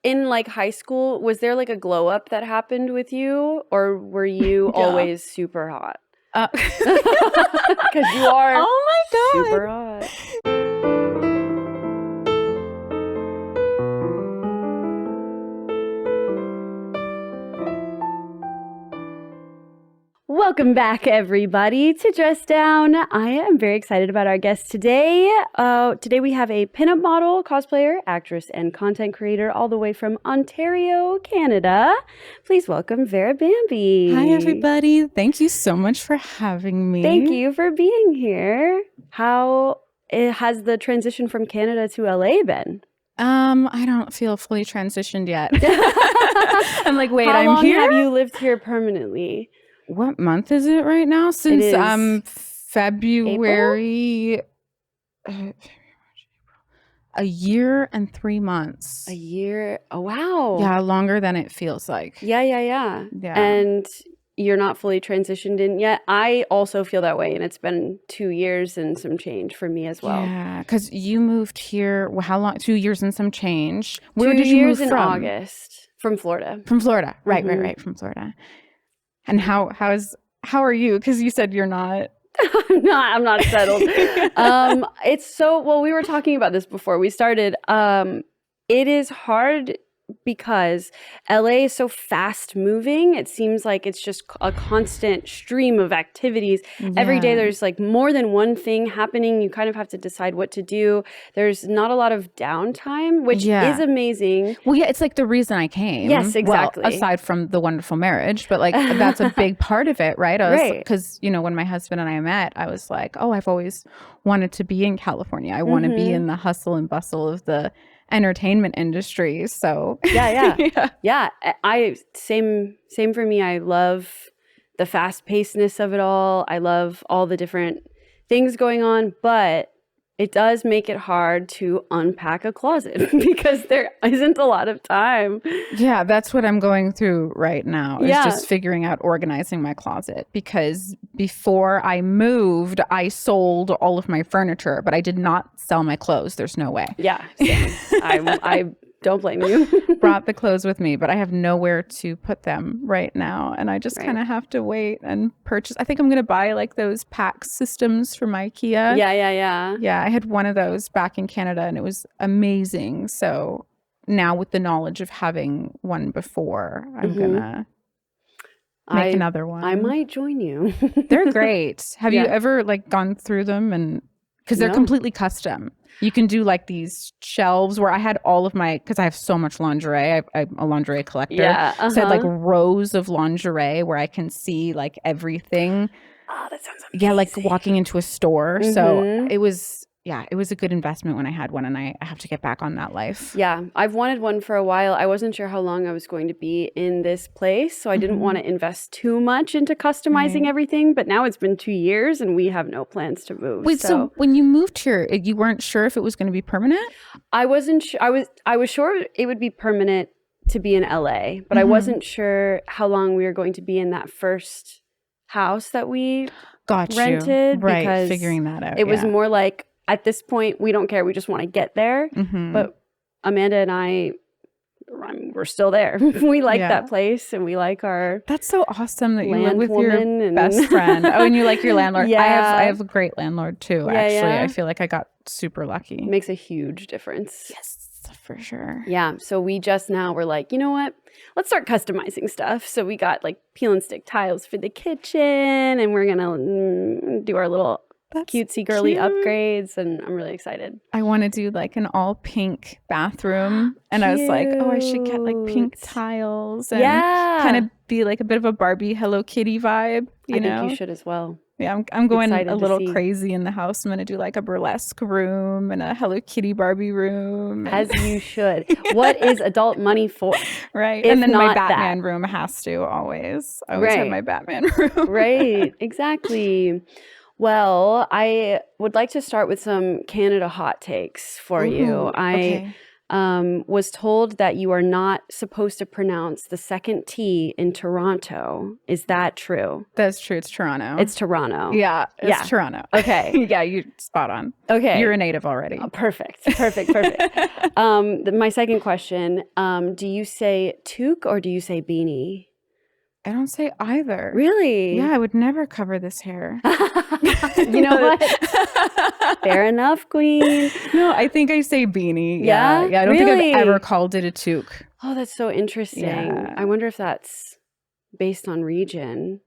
in like high school, was there like a glow up that happened with you, or were you always super hot? Because you are oh my God. super hot. Welcome back, everybody, to Dress Down. I am very excited about our guest today. Today we have a pinup model, cosplayer, actress, and content creator all the way from Ontario, Canada. Please welcome Vera Bambi. Hi, everybody. Thank you so much for having me. Thank you for being here. How has the transition from Canada to LA been? I don't feel fully transitioned yet. I'm like, wait, How long here? have you lived here permanently? What month is it right now? Since February, a year and 3 months. A year? Oh, wow. Yeah, longer than it feels like. Yeah. And you're not fully transitioned in yet. I also feel that way, and it's been 2 years and some change for me as well. Yeah, because you moved here, how long? 2 years and some change. Where 2 did you years move in from? August. From Florida. From Florida. Right, from Florida. And how are you? Because you said you're not. I'm not settled. It's so, well, we were talking about this before we started. It is hard because LA is so fast moving. It seems like it's just a constant stream of activities. Yeah. Every day there's like more than one thing happening. You kind of have to decide what to do. There's not a lot of downtime, which is amazing. Well, yeah, it's like the reason I came. Yes, exactly. Well, aside from the wonderful marriage, but like that's a big part of it, right? Because, you know, when my husband and I met, I was like, oh, I've always wanted to be in California. I want to be in the hustle and bustle of the entertainment industry. So yeah. I same for me. I love the fast pacedness of it all. I love all the different things going on, but it does make it hard to unpack a closet because there isn't a lot of time. Yeah, that's what I'm going through right now. Is just figuring out organizing my closet, because before I moved, I sold all of my furniture, but I did not sell my clothes. There's no way. Yeah, I don't blame you. Brought the clothes with me, but I have nowhere to put them right now. And I just kind of have to wait and purchase. I think I'm going to buy like those pack systems from IKEA. Yeah, I had one of those back in Canada and it was amazing. So now with the knowledge of having one before, I'm going to make another one. I might join you. They're great. Have you ever like gone through them? And because they're completely custom. You can do like these shelves where I had all of my, because I have so much lingerie. I'm a lingerie collector. So I had like rows of lingerie where I can see like everything. Oh, that sounds amazing. Yeah, like walking into a store. So it was a good investment when I had one, and I have to get back on that life. Yeah, I've wanted one for a while. I wasn't sure how long I was going to be in this place, so I didn't want to invest too much into customizing everything, but now it's been 2 years and we have no plans to move. Wait, so when you moved here, you weren't sure if it was going to be permanent? I wasn't sure. I was sure it would be permanent to be in LA, but I wasn't sure how long we were going to be in that first house that we rented. Right, because figuring that out. It was more like, at this point, we don't care. We just want to get there. But Amanda and we're still there. We like that place, and we like our. That's so awesome that you live with your best friend. Oh, and you like your landlord. I have a great landlord too. Actually, I feel like I got super lucky. It makes a huge difference. Yes, for sure. Yeah. So we just now we're like, you know what? Let's start customizing stuff. So we got like peel and stick tiles for the kitchen, and we're gonna do our little cutesy girly upgrades, and I'm really excited. I want to do like an all pink bathroom, and I was like, oh, I should get like pink tiles and kind of be like a bit of a Barbie Hello Kitty vibe. I think you should as well. Yeah, I'm going a little crazy in the house. I'm going to do like a burlesque room and a Hello Kitty Barbie room. As you should. What is adult money for? Right. And then my Batman room has to always have my Batman room. Right. Exactly. Well, I would like to start with some Canada hot takes for you. was told that you are not supposed to pronounce the second T in Toronto. Is that true? That's true. It's Toronto. It's Toronto. Yeah, it's Toronto. Okay. Yeah, you're spot on. Okay. You're a native already. Oh, perfect. My second question, do you say toque or do you say beanie? I don't say either. Really? Yeah, I would never cover this hair. You know what? Fair enough, queen. No, I think I say beanie. Yeah? I don't think I've ever called it a toque. Oh, that's so interesting. Yeah. I wonder if that's based on region.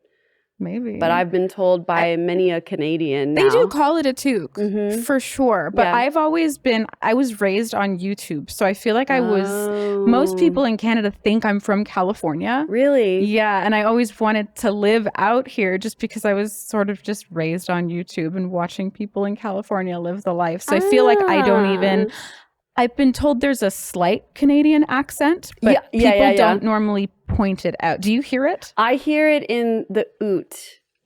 Maybe. But I've been told by many a Canadian now. They do call it a toque, for sure. But I was raised on YouTube. So I feel like most people in Canada think I'm from California. Really? Yeah. And I always wanted to live out here just because I was sort of just raised on YouTube and watching people in California live the life. So I feel like I don't even... I've been told there's a slight Canadian accent, but people don't normally point it out. Do you hear it? I hear it in the oot.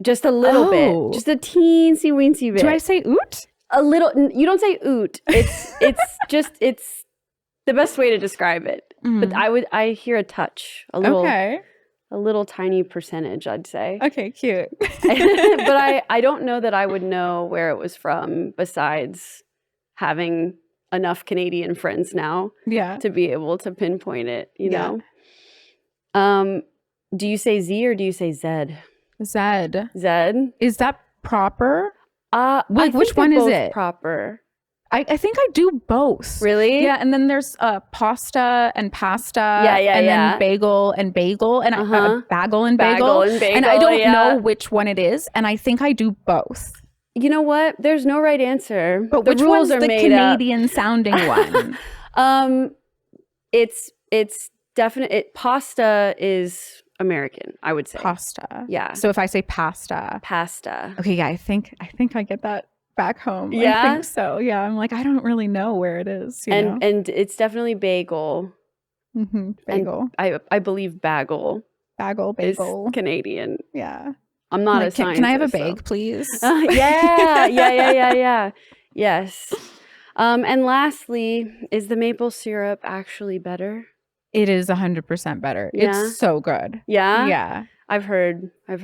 Just a little bit. Just a teensy weensy bit. Do I say oot? A little. You don't say oot. It's the best way to describe it. But I hear a touch. A little tiny percentage, I'd say. Okay, cute. But I don't know that I would know where it was from besides having enough Canadian friends now to be able to pinpoint it, you know? Do you say Z or do you say Zed? Zed. Zed? Is that proper? Wait, which one is it? Proper. I think I do both. Really? Yeah, and then there's pasta and pasta. And then bagel and bagel and bagel and bagel. Bagel and bagel. And I don't know which one it is, and I think I do both. You know what? There's no right answer. But which one's the Canadian sounding one? It's definite. Pasta is American, I would say. Pasta. Yeah. So if I say pasta. Okay, yeah, I think I get that back home. Yeah. I think so. Yeah. I'm like, I don't really know where it is. You know? And it's definitely bagel. Bagel. And I believe bagel. Bagel. Is Canadian. Yeah. I'm not a scientist. Can I have a bag, please? Yeah. Yes. And lastly, is the maple syrup actually better? It is 100% better. Yeah? It's so good. Yeah? Yeah. I've heard. I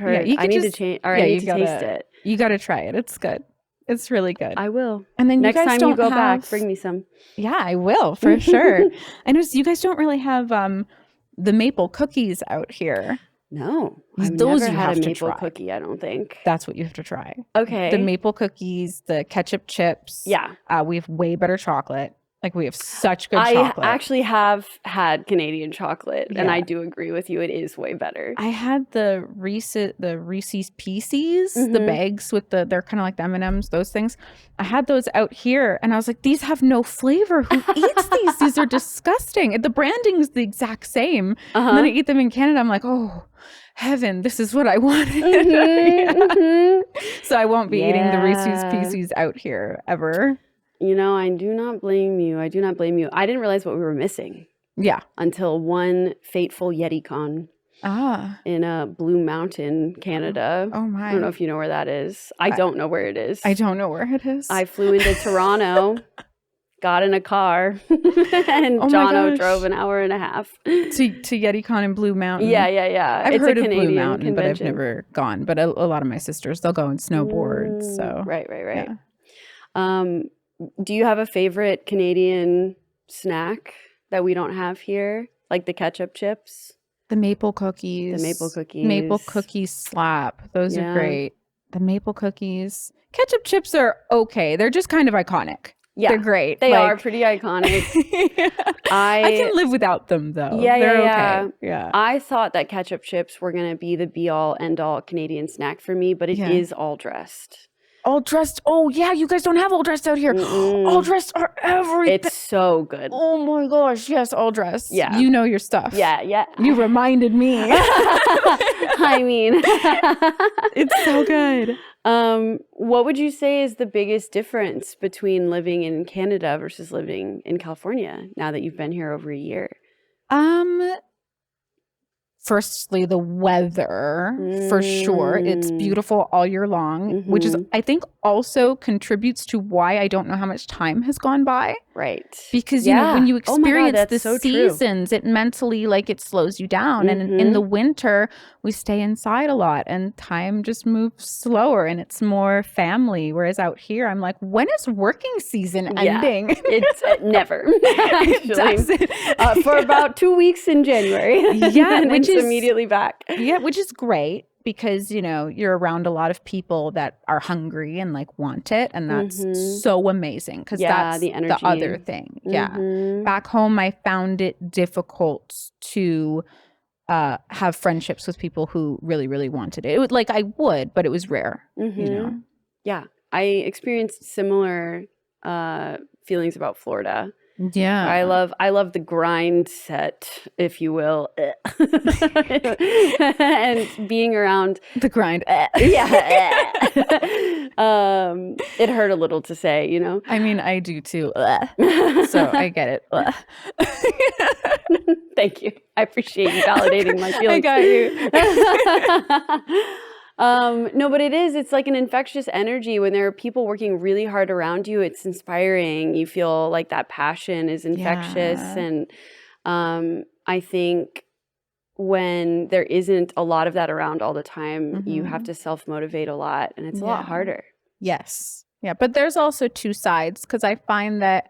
need to change, or I need to taste it. You got to try it. It's good. It's really good. I will. And then next time you go back, bring me some. Yeah, I will for sure. I noticed you guys don't really have the maple cookies out here. No, I've never had a maple cookie, I don't think. That's what you have to try. Okay. The maple cookies, the ketchup chips. Yeah. We have way better chocolate. Like, we have such good chocolate. I actually have had Canadian chocolate, and I do agree with you. It is way better. I had the Reese's Pieces, the bags with they're kind of like the M&Ms, those things. I had those out here, and I was like, these have no flavor. Who eats these? These are disgusting. The branding is the exact same. And then I eat them in Canada. I'm like, oh, heaven, this is what I wanted. So I won't be eating the Reese's Pieces out here ever. You know, I do not blame you. I didn't realize what we were missing. Yeah. Until one fateful YetiCon. In Blue Mountain, Canada. Oh my. I don't know if you know where that is. I don't know where it is. I don't know where it is. I flew into Toronto, got in a car, and Jono drove an hour and a half. To YetiCon in Blue Mountain. Yeah. I've heard of Canadian Blue Mountain, convention. but I've never gone. But a lot of my sisters, they'll go and snowboard. So Right. Yeah. Do you have a favorite Canadian snack that we don't have here? Like the ketchup chips? The maple cookies. Maple cookies slap. Those are great. The maple cookies. Ketchup chips are okay. They're just kind of iconic. Yeah. They're great. They are pretty iconic. I can live without them, though. They're okay. Yeah. I thought that ketchup chips were going to be the be-all, end-all Canadian snack for me, but it is all dressed. All dressed. Oh, yeah. You guys don't have all dressed out here. All dressed are everything. It's so good. Oh, my gosh. Yes, all dressed. Yeah. You know your stuff. Yeah. You reminded me. I mean. It's so good. What would you say is the biggest difference between living in Canada versus living in California now that you've been here over a year? Firstly, the weather, for sure. It's beautiful all year long, which is, I think, also contributes to why I don't know how much time has gone by. Right. Because, you know, when you experience the seasons, it mentally, like, it slows you down. And in the winter, we stay inside a lot and time just moves slower and it's more family. Whereas out here, I'm like, when is working season ending? It's never. Actually. For about 2 weeks in January. Yeah. Which is immediately back. Yeah, which is great. Because, you know, you're around a lot of people that are hungry and like want it. And that's so amazing because that's the other thing. Yeah. Back home, I found it difficult to have friendships with people who really, really wanted it. It was like I would, but it was rare, you know? Yeah. I experienced similar feelings about Florida. Yeah. I love the grind set, if you will. And being around the grind. Yeah. It hurt a little to say, you know. I mean, I do too. So I get it. Thank you. I appreciate you validating my feelings. I got you. No, but it's like an infectious energy when there are people working really hard around you. It's inspiring. You feel like that passion is infectious. And I think when there isn't a lot of that around all the time, you have to self-motivate a lot and it's a lot harder. Yes. Yeah. But there's also two sides because I find that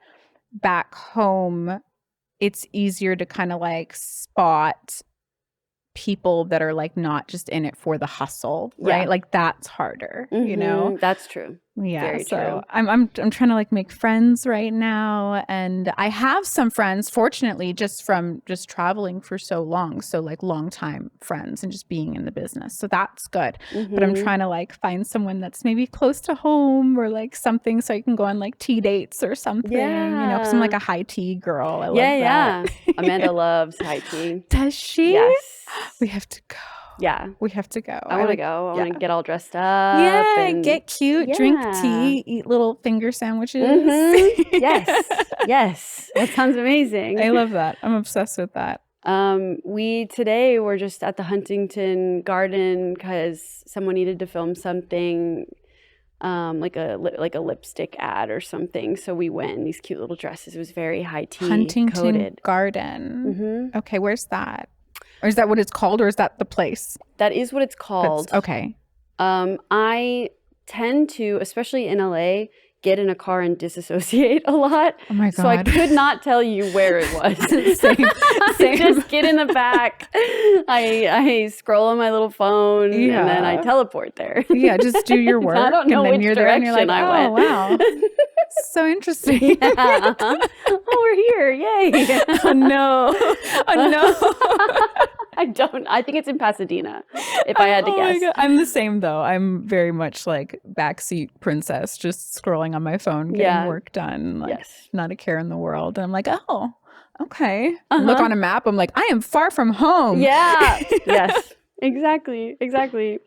back home, it's easier to kind of like spot people that are like not just in it for the hustle, right? Like that's harder, you know? That's true. Yeah. Very so true. I'm trying to like make friends right now. And I have some friends, fortunately, just from just traveling for so long. So like long time friends and just being in the business. So that's good. But I'm trying to like find someone that's maybe close to home or like something so I can go on like tea dates or something, you know, because I'm like a high tea girl. I love that. Yeah. Amanda loves high tea. Does she? Yes. We have to go. Yeah. We have to go. I want to go. I want to get all dressed up. Yeah, and get cute, drink tea, eat little finger sandwiches. Yes. Yes. That sounds amazing. I love that. I'm obsessed with that. We today were just at the Huntington Garden because someone needed to film something like a lipstick ad or something. So we went in these cute little dresses. It was very high tea Huntington coated. Garden. Okay, where's that? Or is that what it's called, or is that the place? That is what it's called. Okay. I tend to, especially in LA, get in a car and disassociate a lot. Oh my God. So I could not tell you where it was. Same. I just get in the back. I scroll on my little phone and then I teleport there. Yeah, just do your work. I don't know and then which you're there and you're like, I went. Wow. So interesting. Yeah. Oh, we're here. Yay. Oh, no. Oh, no. I think it's in Pasadena, if I had to guess. My God. I'm the same, though. I'm very much like backseat princess, just scrolling on my phone, getting work done. Like, not a care in the world. And I'm like, oh, okay. Look on a map. I'm like, I am far from home. Yeah. Yes. Exactly.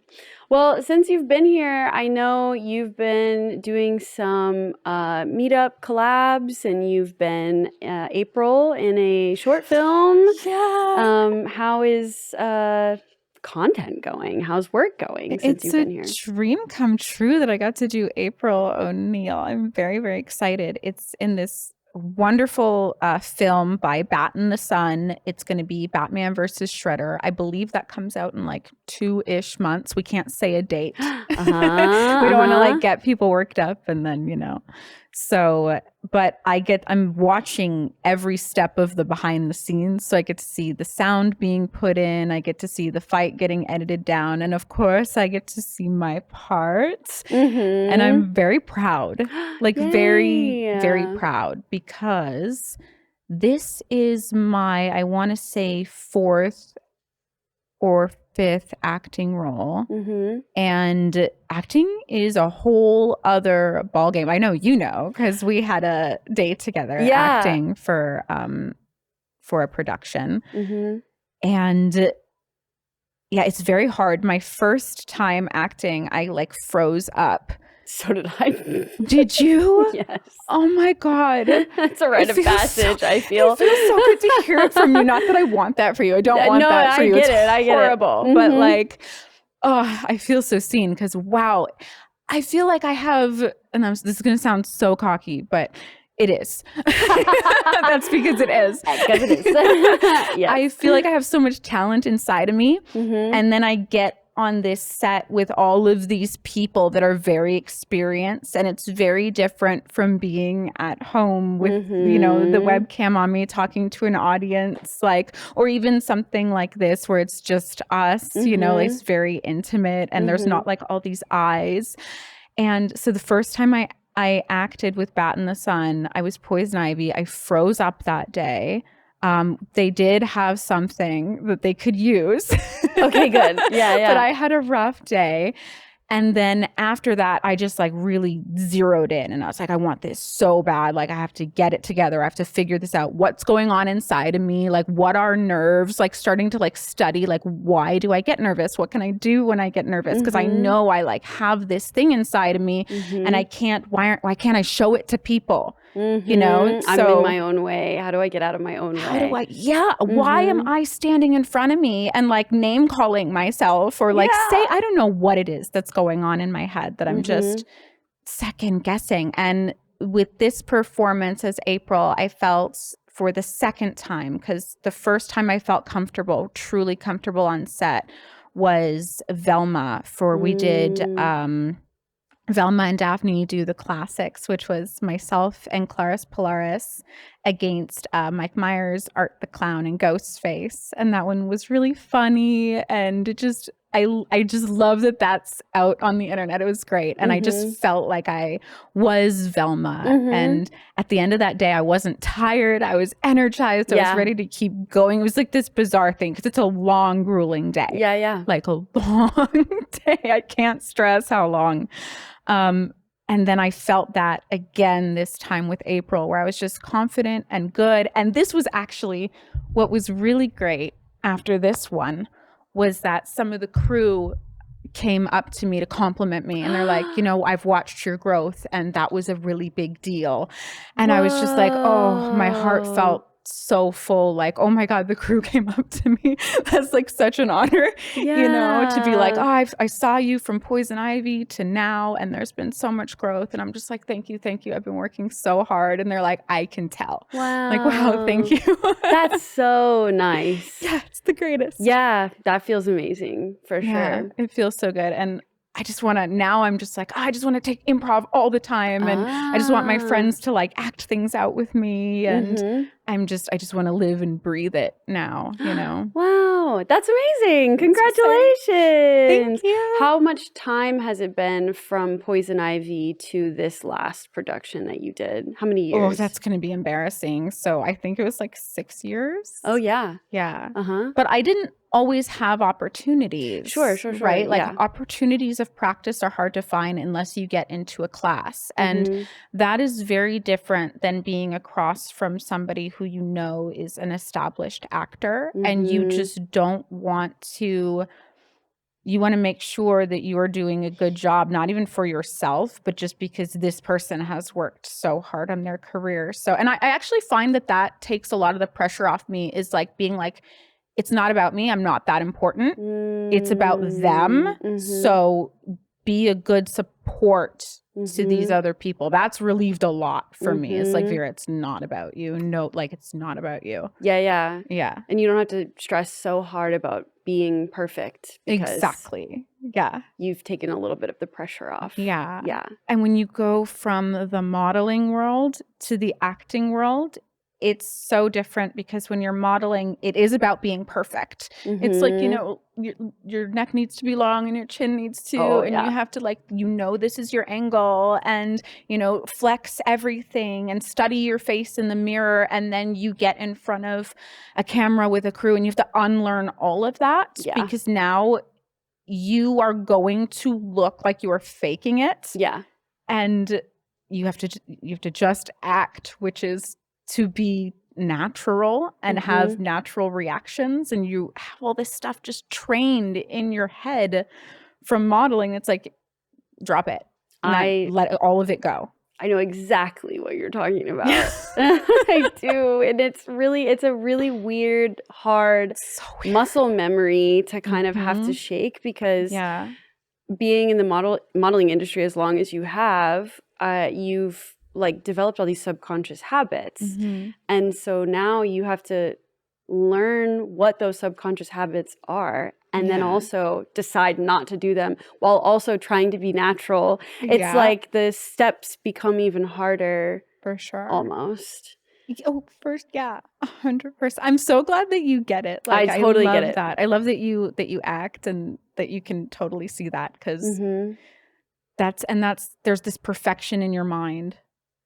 Well, since you've been here, I know you've been doing some meetup collabs, and you've been April in a short film. Yeah. How is content going? How's work going since you've been here? It's a dream come true that I got to do April O'Neil. I'm very, very excited. It's in this wonderful film by batinthesun. It's going to be Batman versus Shredder. I believe that comes out in like 2-ish months. We can't say a date. We don't want to like get people worked up and then, you know. So, but I'm watching every step of the behind the scenes. So I get to see the sound being put in. I get to see the fight getting edited down. And of course, I get to see my part. And I'm very proud, like very, very proud, because this is my, I want to say 4th or 5th acting role. And acting is a whole other ballgame. I know you know, because we had a day together acting for a production. And yeah, it's very hard. My first time acting, I like froze up. So did I. Did you? Yes. Oh my God. That's a rite of passage, I feel. It feels so good to hear it from you. Not that I want that for you. I don't want that for you. I get it. Horrible. But like, oh, I feel so seen because wow. I feel like I have, and this is going to sound so cocky, but it is. That's because it is. Because it is. Yes. I feel like I have so much talent inside of me. And then I get on this set with all of these people that are very experienced, and it's very different from being at home with you know, the webcam on me talking to an audience, like, or even something like this where it's just us, you know, it's very intimate and there's not like all these eyes. And so the first time I acted with batinthesun, I was poison ivy. I froze up that day. They did have something that they could use. Okay, good. Yeah. But I had a rough day. And then after that, I just like really zeroed in and I was like, I want this so bad. Like I have to get it together. I have to figure this out. What's going on inside of me? Like what are nerves? Like starting to like study, like why do I get nervous? What can I do when I get nervous? Because I know I like have this thing inside of me and I can't, why can't I show it to people? You know, I'm in my own way. How do I get out of my own way? How do I? Yeah. Why am I standing in front of me and like name calling myself or like say, I don't know what it is that's going on in my head that I'm just second guessing. And with this performance as April, I felt for the second time, because the first time I felt comfortable, truly comfortable on set was Velma we did, Velma and Daphne do the classics, which was myself and Clarice Polaris against Mike Myers, Art the Clown, and Ghostface. And that one was really funny. And it just, I just love that that's out on the internet. It was great. And I just felt like I was Velma. And at the end of that day, I wasn't tired. I was energized. I was ready to keep going. It was like this bizarre thing because it's a long, grueling day. Yeah. Like a long day. I can't stress how long. And then I felt that again this time with April, where I was just confident and good. And this was actually what was really great after this one was that some of the crew came up to me to compliment me. And they're like, you know, I've watched your growth and that was a really big deal. And I was just like, oh, my heart felt so full, like, oh my God, the crew came up to me. That's like such an honor, you know, to be like, oh, I saw you from Poison Ivy to now, and there's been so much growth. And I'm just like, thank you. I've been working so hard. And they're like, I can tell. Wow. Like, wow, thank you. That's so nice. Yeah, it's the greatest. Yeah, that feels amazing for sure. It feels so good. And I just want to, now I'm just like, I just want to take improv all the time. And I just want my friends to like act things out with me. And I just want to live and breathe it now, you know? Wow, that's amazing. Congratulations. Thank you. How much time has it been from Poison Ivy to this last production that you did? How many years? Oh, that's going to be embarrassing. So I think it was like 6 years. Oh, yeah. Yeah. But I didn't always have opportunities. Sure. Right? Like opportunities of practice are hard to find unless you get into a class. And that is very different than being across from somebody who you know is an established actor and you just don't want to, you want to make sure that you are doing a good job, not even for yourself, but just because this person has worked so hard on their career. So, and I actually find that takes a lot of the pressure off me, is like being like, it's not about me. I'm not that important. It's about them. So be a good support to these other people. That's relieved a lot for me. It's like, Vera, it's not about you. No, like it's not about you. Yeah. Yeah. And you don't have to stress so hard about being perfect. Exactly. Yeah. You've taken a little bit of the pressure off. Yeah. Yeah. And when you go from the modeling world to the acting world, it's so different because when you're modeling, it is about being perfect. It's like, you know, your neck needs to be long and your chin needs to, and you have to like, you know, this is your angle and, you know, flex everything and study your face in the mirror. And then you get in front of a camera with a crew and you have to unlearn all of that because now you are going to look like you are faking it. Yeah. And you have to just act, which is to be natural and have natural reactions, and you have all this stuff just trained in your head from modeling. It's like, drop it. Let all of it go. I know exactly what you're talking about. I do. And it's a really weird, hard muscle memory to kind of have to shake because being in the modeling industry as long as you have, you've like developed all these subconscious habits. Mm-hmm. And so now you have to learn what those subconscious habits are and then also decide not to do them while also trying to be natural. It's like the steps become even harder. For sure. Almost. Oh, first, 100%. I'm so glad that you get it. Like, I totally get it. That. I love that you act and that you can totally see that, because there's this perfection in your mind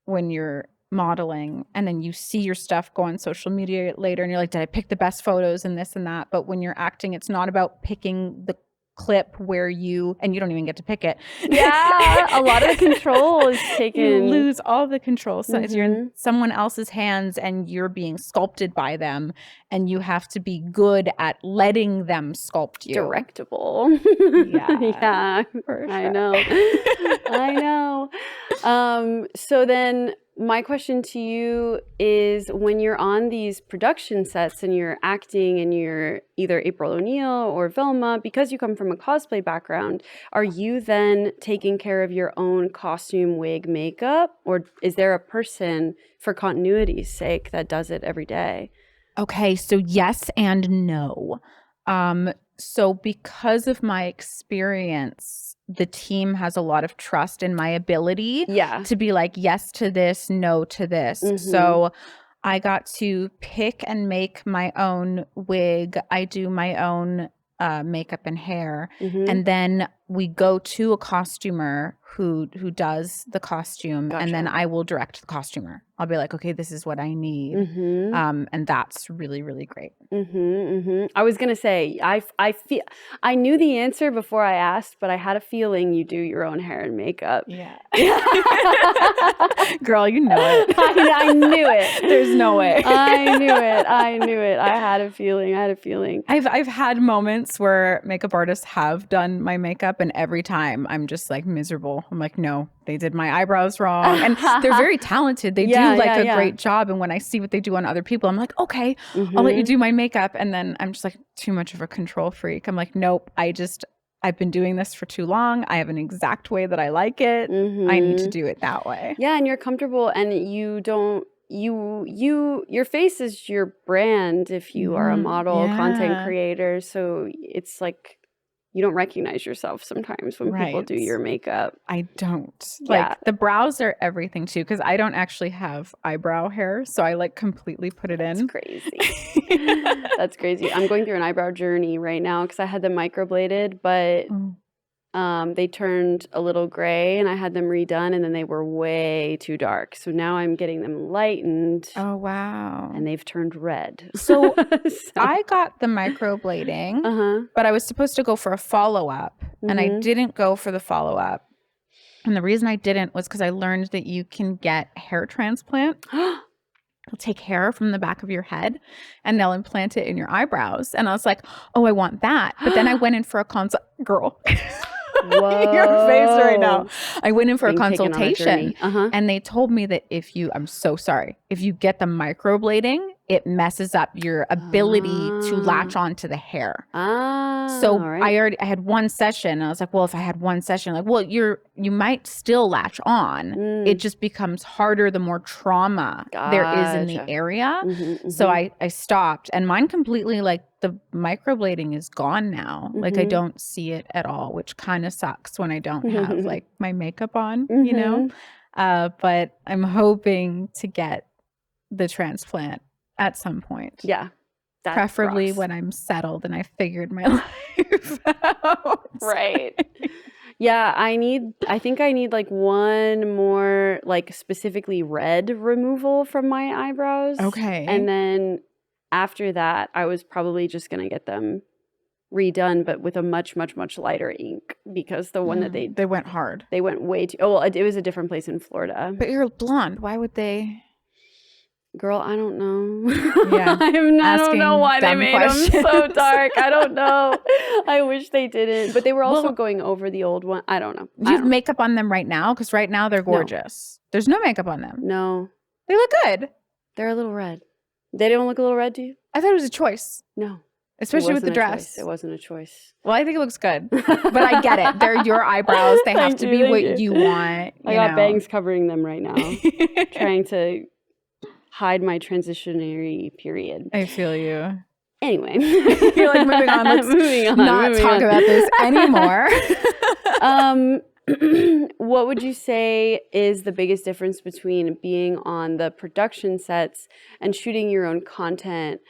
when you're modeling, and then you see your stuff go on social media later and you're like, did I pick the best photos and this and that? But when you're acting, it's not about picking the clip where you don't even get to pick it. A lot of the control is taken. You lose all the control. So you're in someone else's hands and you're being sculpted by them, and you have to be good at letting them sculpt you. Directable. For sure. I know. So then my question to you is, when you're on these production sets and you're acting and you're either April O'Neil or Velma, because you come from a cosplay background, are you then taking care of your own costume, wig, makeup? Or is there a person, for continuity's sake, that does it every day? Okay, so yes and no. So because of my experience, the team has a lot of trust in my ability to be like, yes to this, no to this. So I got to pick and make my own wig. I do my own makeup and hair. And then we go to a costumer who does the costume. And then I will direct the costumer. I'll be like, okay, this is what I need. And that's really, really great. I was going to say, I knew the answer before I asked, but I had a feeling you do your own hair and makeup. Yeah. Girl, you know it. I knew it. There's no way. I knew it. I had a feeling. I've had moments where makeup artists have done my makeup, and every time I'm just like miserable. I'm like, no, they did my eyebrows wrong. And they're very talented. They do like a great job. And when I see what they do on other people, I'm like, okay, I'll let you do my makeup. And then I'm just like too much of a control freak. I'm like, nope, I've been doing this for too long. I have an exact way that I like it. I need to do it that way. Yeah, and you're comfortable, and you don't, your face is your brand if you are a model, content creator. So it's like, you don't recognize yourself sometimes when people do your makeup. I don't. Like the brows are everything too, because I don't actually have eyebrow hair. So I like completely put it in. That's crazy. That's crazy. I'm going through an eyebrow journey right now because I had them microbladed, but they turned a little gray and I had them redone, and then they were way too dark. So now I'm getting them lightened. Oh, wow. And they've turned red. So, I got the microblading, but I was supposed to go for a follow-up, and I didn't go for the follow-up. And the reason I didn't was because I learned that you can get hair transplant. They'll take hair from the back of your head and they'll implant it in your eyebrows. And I was like, oh, I want that. But then I went in for a consult. Girl. Whoa. Your face right now. I went in for a consultation and they told me that if you get the microblading, it messes up your ability to latch onto the hair. So I had one session and I was like, well, if I had one session, like, well, you might still latch on. It just becomes harder the more trauma there is in the area. So I stopped, and mine completely, like, the microblading is gone now. Like, I don't see it at all, which kind of sucks when I don't have like my makeup on, you know? But I'm hoping to get the transplant at some point. Yeah. Preferably when I'm settled and I figured my life out. Right. Yeah, I think I need like one more like specifically red removal from my eyebrows. Okay. And then after that, I was probably just going to get them redone, but with a much, much, much lighter ink, because the one that they went hard. They went way too, well, it was a different place in Florida. But you're blonde. Why would they? Girl, I don't know. Yeah. I don't know why they made them so dark. I don't know. I wish they didn't. But they were also going over the old one. I don't know. Do you have makeup on them right now? Because right now they're gorgeous. No. There's no makeup on them. No. They look good. They're a little red. They don't look a little red to you? I thought it was a choice. No. Especially with the dress. It wasn't a choice. Well, I think it looks good. But I get it. They're your eyebrows. They have to be what you want. I got bangs covering them right now. Trying to hide my transitionary period. I feel you. Anyway. You're like, moving on. Let's not talk about this anymore. What would you say is the biggest difference between being on the production sets and shooting your own content,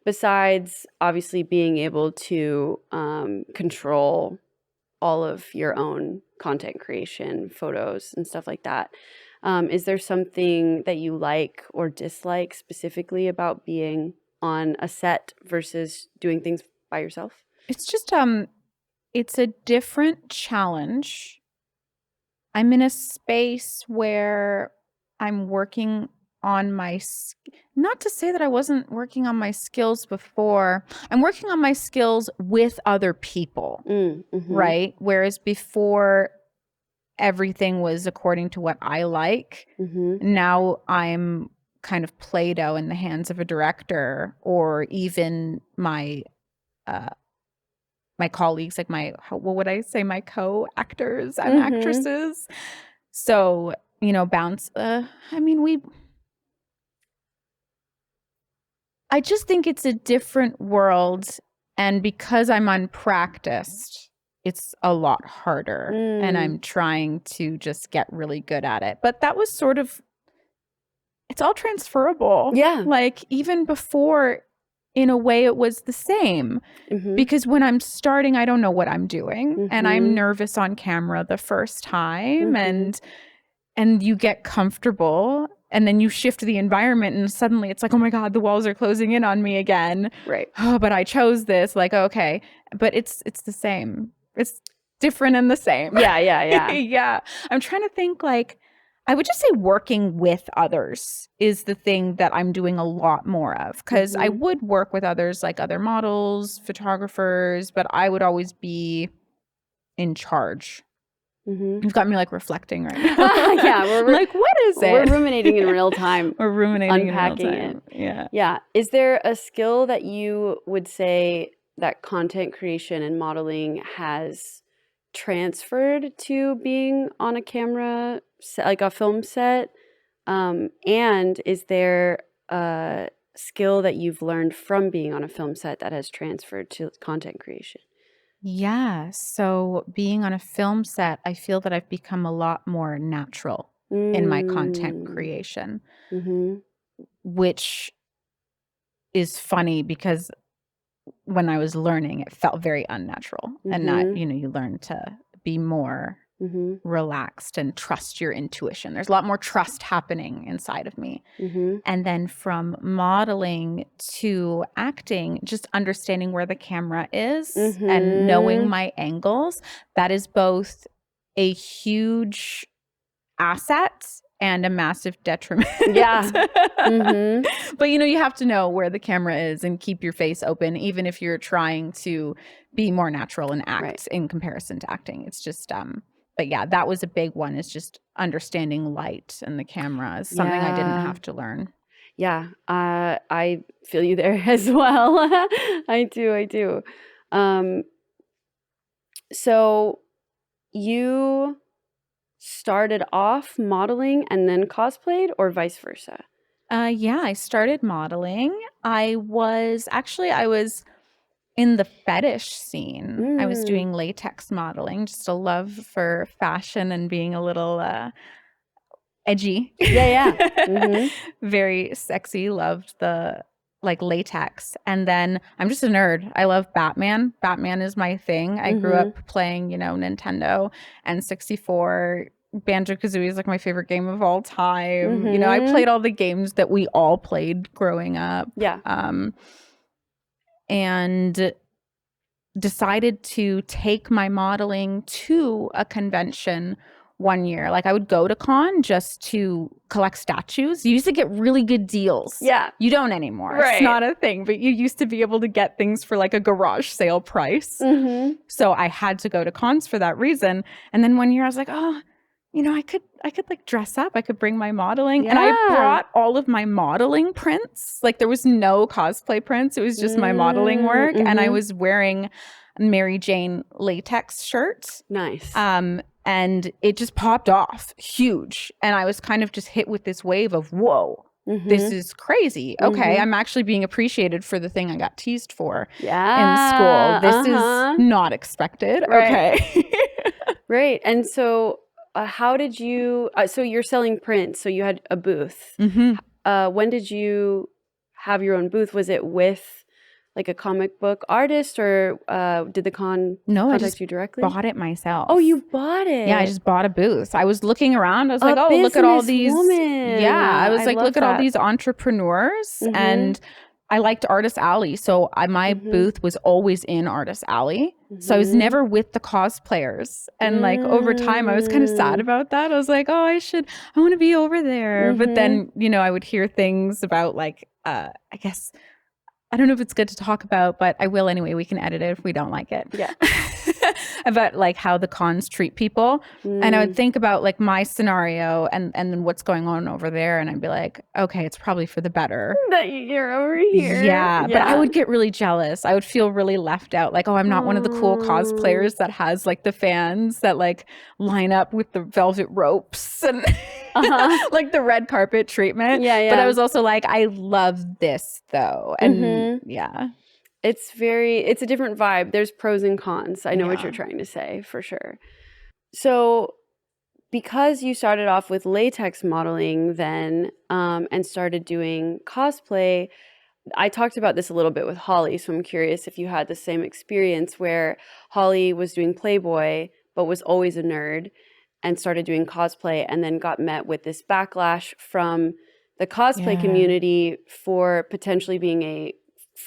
besides obviously being able to control all of your own content creation, photos and stuff like that? Is there something that you like or dislike specifically about being on a set versus doing things by yourself? It's just, it's a different challenge. I'm in a space where I'm working on not to say that I wasn't working on my skills before. I'm working on my skills with other people, right? Whereas before, everything was according to what I like. Now I'm kind of Play-Doh in the hands of a director, or even my colleagues, like what would I say, my co-actors and actresses. So, I just think it's a different world, and because I'm unpracticed, it's a lot harder, and I'm trying to just get really good at it. But that was sort of, it's all transferable. Yeah. Like, even before, in a way, it was the same. Because when I'm starting, I don't know what I'm doing, and I'm nervous on camera the first time, and you get comfortable, and then you shift the environment, and suddenly it's like, oh my God, the walls are closing in on me again. Right. Oh, but I chose this. Like, okay. But it's the same. It's different and the same. Yeah. Yeah. I'm trying to think, like, I would just say working with others is the thing that I'm doing a lot more of, because I would work with others, like other models, photographers, but I would always be in charge. You've got me like reflecting right now. Yeah, we're like, what is it? We're ruminating in real time. We're ruminating, unpacking in real time. it. Yeah. Is there a skill that you would say that content creation and modeling has transferred to being on a camera set, like a film set? And is there a skill that you've learned from being on a film set that has transferred to content creation? Yeah. So being on a film set, I feel that I've become a lot more natural in my content creation, which is funny because when I was learning, it felt very unnatural, and not, you learn to be more relaxed and trust your intuition. There's a lot more trust happening inside of me. And then from modeling to acting, just understanding where the camera is and knowing my angles, that is both a huge asset and a massive detriment. Yeah. But you have to know where the camera is and keep your face open, even if you're trying to be more natural and act in comparison to acting. It's just but yeah, that was a big one, is just understanding light and the camera is something I didn't have to learn. Yeah, I feel you there as well. I do. So you started off modeling and then cosplayed, or vice versa? Yeah, I started modeling. I was in the fetish scene. I was doing latex modeling, just a love for fashion and being a little edgy. Yeah. Very sexy. Loved the latex. And then I'm just a nerd. I love Batman. Batman is my thing. I grew up playing, Nintendo and 64. Banjo-Kazooie is my favorite game of all time. I played all the games that we all played growing up. Yeah. And decided to take my modeling to a convention one year. I would go to con just to collect statues. You used to get really good deals. Yeah. You don't anymore. Right. It's not a thing, but you used to be able to get things for a garage sale price. So I had to go to cons for that reason. And then one year I was like, oh, you know, I could like dress up. I could bring my modeling. And I brought all of my modeling prints. Like there was no cosplay prints. It was just my modeling work. And I was wearing a Mary Jane latex shirt. Nice. And it just popped off huge. And I was kind of just hit with this wave of, whoa, this is crazy. Okay, I'm actually being appreciated for the thing I got teased for in school. This is not expected. Right. Okay. Right. And so how did you, so you're selling prints, so you had a booth. When did you have your own booth? Was it with like a comic book artist, or did the contact you directly? Bought it myself. Oh, you bought it? Yeah, I just bought a booth. I was looking around. I was like, oh, look at all these. Woman. Yeah, I was like, look at all these entrepreneurs. And I liked Artist Alley. So my booth was always in Artist Alley. So I was never with the cosplayers. And like over time, I was kind of sad about that. I was like, oh, I want to be over there. But then, you know, I would hear things about like, I guess, I don't know if it's good to talk about, but I will anyway. We can edit it if we don't like it. Yeah. About like how the cons treat people. And I would think about like my scenario and then what's going on over there. And I'd be like, okay, it's probably for the better. That you're over here. Yeah. But I would get really jealous. I would feel really left out. Like, oh, I'm not one of the cool cosplayers that has like the fans that like line up with the velvet ropes and like the red carpet treatment. Yeah. But I was also like, I love this though. And yeah. It's a different vibe. There's pros and cons. I know what you're trying to say, for sure. So because you started off with latex modeling then and started doing cosplay, I talked about this a little bit with Holly, so I'm curious if you had the same experience where Holly was doing Playboy but was always a nerd and started doing cosplay and then got met with this backlash from the cosplay community for potentially being a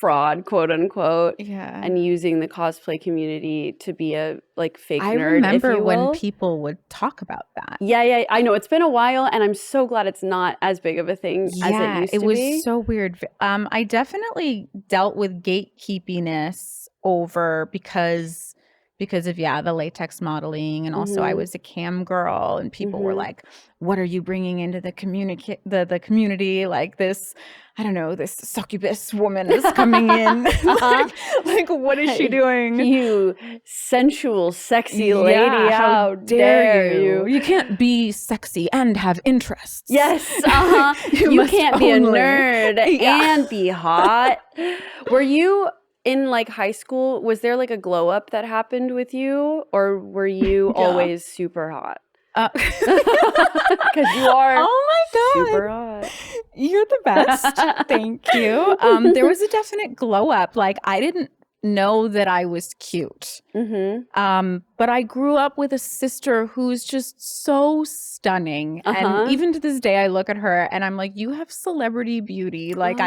fraud, quote unquote, and using the cosplay community to be a like fake nerd. I remember when people would talk about that. Yeah, I know it's been a while, and I'm so glad it's not as big of a thing as it used to be. It was so weird. I definitely dealt with gatekeepiness over because of the latex modeling, and also I was a cam girl, and people were like, what are you bringing into the community, like this, I don't know, this succubus woman is coming in. like what is she doing? You sensual, sexy lady, how dare you? You can't be sexy and have interests. Yes, you can't be a nerd and be hot. Were you in like high school, was there like a glow up that happened with you, or were you always super hot? Because you are super hot. You're the best. Thank you. There was a definite glow up. Like I didn't know that I was cute. But I grew up with a sister who's just so stunning. And even to this day, I look at her and I'm like, you have celebrity beauty. Like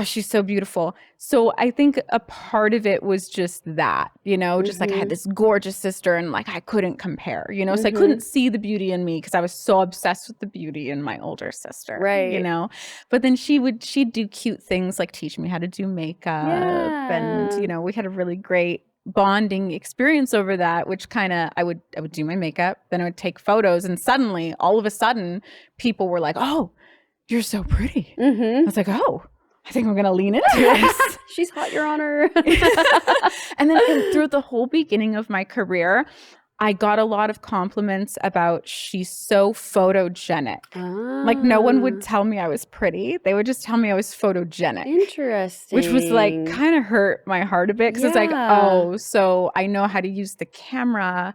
she's so beautiful. So I think a part of it was just that, you know, just like I had this gorgeous sister and like I couldn't compare, you know, so I couldn't see the beauty in me because I was so obsessed with the beauty in my older sister, right? You know, but then she'd do cute things like teach me how to do makeup, and you know, we had a really great bonding experience over that, which kind of I would do my makeup, then I would take photos, and suddenly, all of a sudden, people were like, "Oh, you're so pretty." I was like, "Oh, I think I'm gonna lean into this." She's hot, Your Honor. And then through the whole beginning of my career, I got a lot of compliments about she's so photogenic. Like no one would tell me I was pretty. They would just tell me I was photogenic. Interesting. Which was like kind of hurt my heart a bit because it's like, oh, so I know how to use the camera,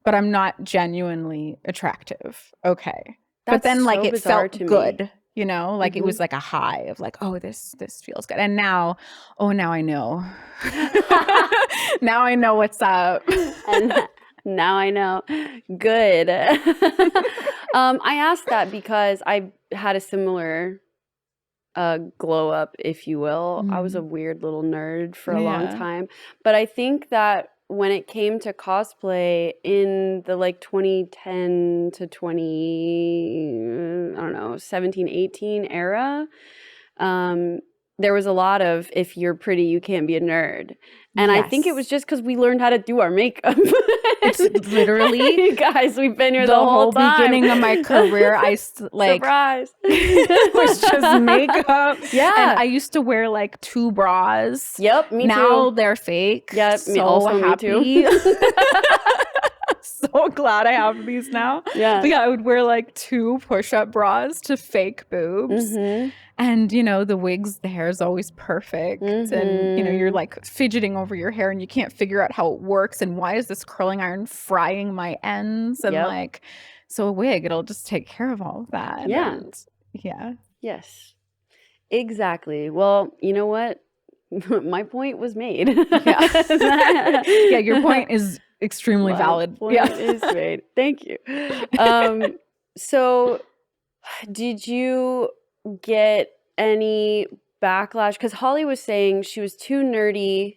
but I'm not genuinely attractive. Okay. But then like it felt good. You know, like it was like a high of like, oh, this feels good. And now, now I know. Now I know what's up. And now I know. Good. I asked that because I had a similar glow up, if you will. I was a weird little nerd for a long time. But I think that when it came to cosplay in the like 2010 to 17, 18 era, there was a lot of, if you're pretty, you can't be a nerd. And I think it was just because we learned how to do our makeup. It's literally, guys, we've been here the whole time. Beginning of my career, I surprise was just makeup. Yeah, and I used to wear like 2 bras. Yep, me too. Now they're fake. Yep, so happy. Me too. So glad I have these now. Yeah, but yeah, I would wear like 2 push-up bras to fake boobs. And, you know, the wigs, the hair is always perfect. And, you know, you're like fidgeting over your hair and you can't figure out how it works. And why is this curling iron frying my ends? And like, so a wig, it'll just take care of all of that. Yeah. And, yeah. Yes, exactly. Well, you know what? My point was made. Yeah, your point is extremely valid. Point is made. Thank you. So did you get any backlash? Because Holly was saying she was too nerdy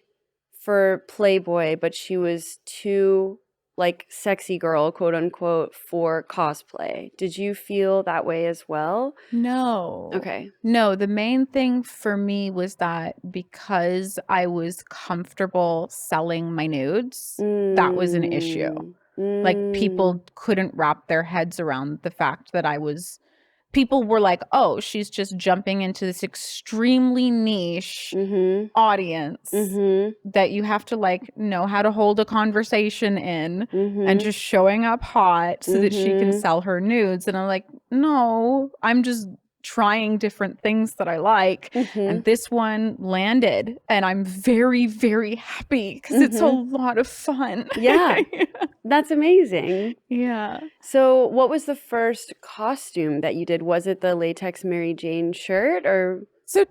for Playboy, but she was too like sexy girl, quote unquote, for cosplay. Did you feel that way as well? No. Okay. No, the main thing for me was that because I was comfortable selling my nudes, that was an issue. Like people couldn't wrap their heads around the fact that people were like, oh, she's just jumping into this extremely niche audience that you have to like know how to hold a conversation in and just showing up hot so that she can sell her nudes. And I'm like, no, I'm just trying different things that I like. And this one landed and I'm very, very happy because it's a lot of fun. Yeah. That's amazing. Yeah. So what was the first costume that you did? Was it the latex Mary Jane shirt or so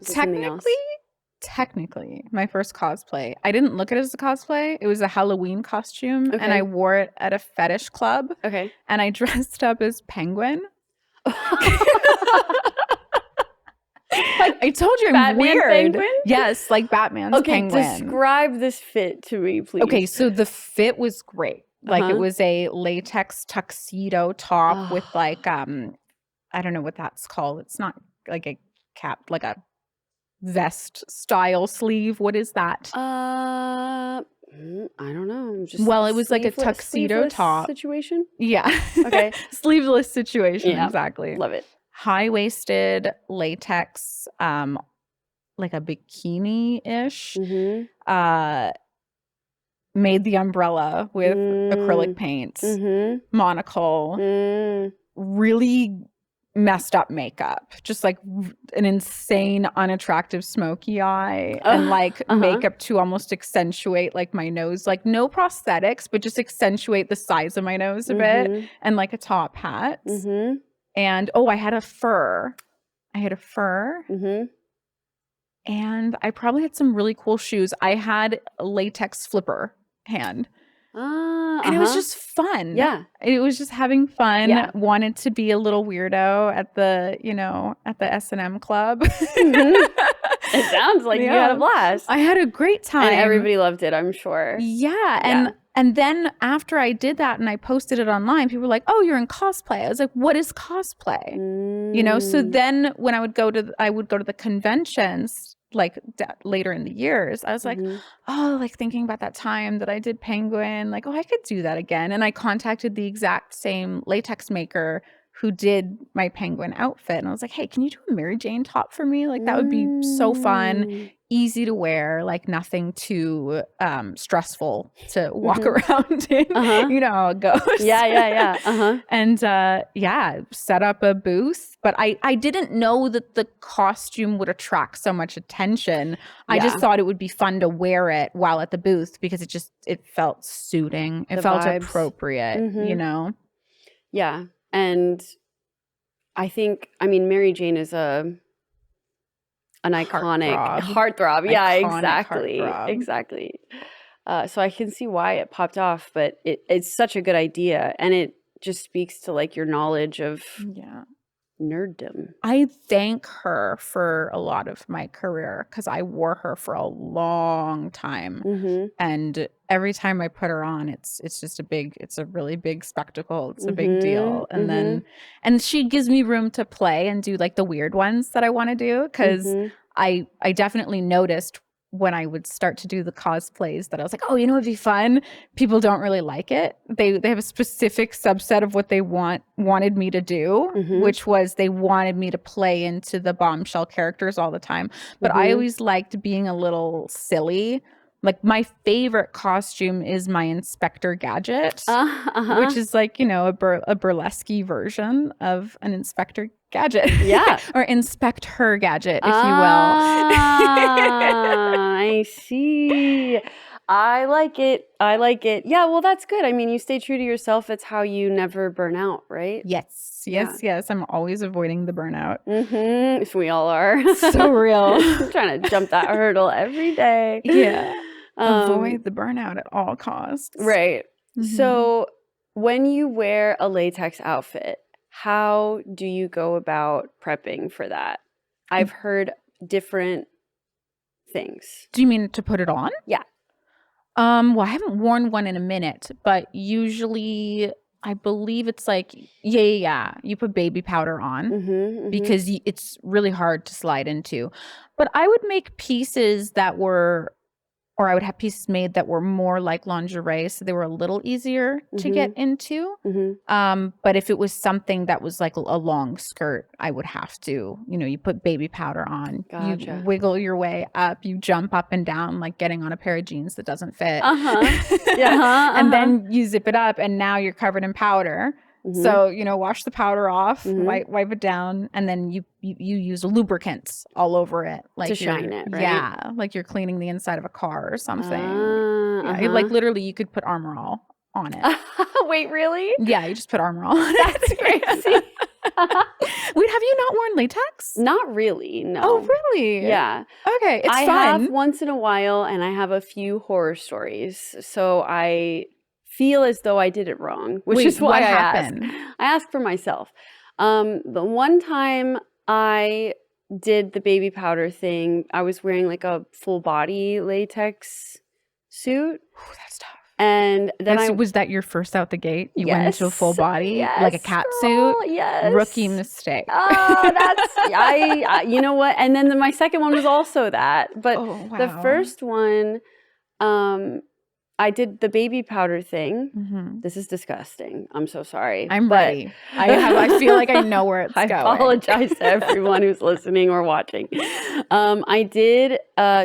technically my first cosplay, I didn't look at it as a cosplay. It was a Halloween costume and I wore it at a fetish club. Okay. And I dressed up as Penguin. Like, I told you I'm Batman weird. Penguin? Yes, like Batman's Penguin. Describe this fit to me, please. Okay, so the fit was great. Like it was a latex tuxedo top with like I don't know what that's called. It's not like a cap, like a vest style sleeve. What is that? I don't know. Just well, it was like a tuxedo top situation. Yeah. Okay. Sleeveless situation. Yeah. Exactly. Love it. High-waisted latex, like a bikini-ish. Made the umbrella with acrylic paint, monocle, really messed up makeup, just like an insane, unattractive smoky eye, and like makeup to almost accentuate like my nose, like no prosthetics, but just accentuate the size of my nose a bit, and like a top hat. And I had a fur. And I probably had some really cool shoes. I had a latex flipper hand. And it was just fun. Yeah. It was just having fun. Yeah. Wanted to be a little weirdo at the, at the S&M club. It sounds like you had a blast. I had a great time. And everybody loved it, I'm sure. Yeah. And then after I did that and I posted it online, people were like, oh, you're in cosplay. I was like, what is cosplay? So then when I would go to the conventions, like later in the years, I was like, like thinking about that time that I did Penguin, like, I could do that again. And I contacted the exact same latex maker who did my Penguin outfit. And I was like, hey, can you do a Mary Jane top for me? Like, that would be so fun, easy to wear, like nothing too stressful to walk around in. You know how it goes. Yeah. And set up a booth. But I didn't know that the costume would attract so much attention. I just thought it would be fun to wear it while at the booth because it felt suiting. It felt appropriate, Yeah. And I think, Mary Jane is an iconic heartthrob. Yeah, exactly. Heartthrob. Exactly. So I can see why it popped off, but it's such a good idea. And it just speaks to like your knowledge of nerddom. I thank her for a lot of my career because I wore her for a long time. And every time I put her on, it's a really big spectacle. It's a big deal. And and she gives me room to play and do like the weird ones that I want to do because I definitely noticed when I would start to do the cosplays that I was like, oh, it'd be fun. People don't really like it. They have a specific subset of what they wanted me to do, which was they wanted me to play into the bombshell characters all the time. But I always liked being a little silly. Like my favorite costume is my Inspector Gadget, which is like, a burlesque version of an Inspector Gadget. Yeah. Or Inspect Her Gadget, if you will. I see. I like it. Yeah, well, that's good. I mean, you stay true to yourself. It's how you never burn out, right? Yes. I'm always avoiding the burnout. We all are. So real. I'm trying to jump that hurdle every day. Yeah. Avoid the burnout at all costs. Right. So when you wear a latex outfit, how do you go about prepping for that? I've heard different things. Do you mean to put it on? Yeah. Well, I haven't worn one in a minute, but usually I believe it's like, you put baby powder on because it's really hard to slide into. But I would make pieces that were, or I would have pieces made that were more like lingerie, so they were a little easier to get into. But if it was something that was like a long skirt, I would have to, you put baby powder on. Gotcha. You wiggle your way up, you jump up and down like getting on a pair of jeans that doesn't fit. And then you zip it up and now you're covered in powder. So, wash the powder off, wipe it down, and then you use lubricants all over it. Like to shine it, right? Yeah, like you're cleaning the inside of a car or something. Like literally you could put Armor All on it. Wait, really? Yeah, you just put Armor All on it. That's crazy. Wait, have you not worn latex? Not really, no. Oh, really? Yeah. Okay, it's I fun. have once in a while, and I have a few horror stories. So I feel as though I did it wrong, which is why I happened? I asked for myself. The one time I did the baby powder thing, I was wearing like a full body latex suit. Ooh, that's tough. And then was that your first out the gate? You went into a full body, like a cat girl, suit? Yes. Rookie mistake. Oh, that's I you know what? And then my second one was also that. But the first one, I did the baby powder thing. This is disgusting. I'm so sorry. I'm ready. I feel like I know where it's going. I apologize to everyone who's listening or watching. I did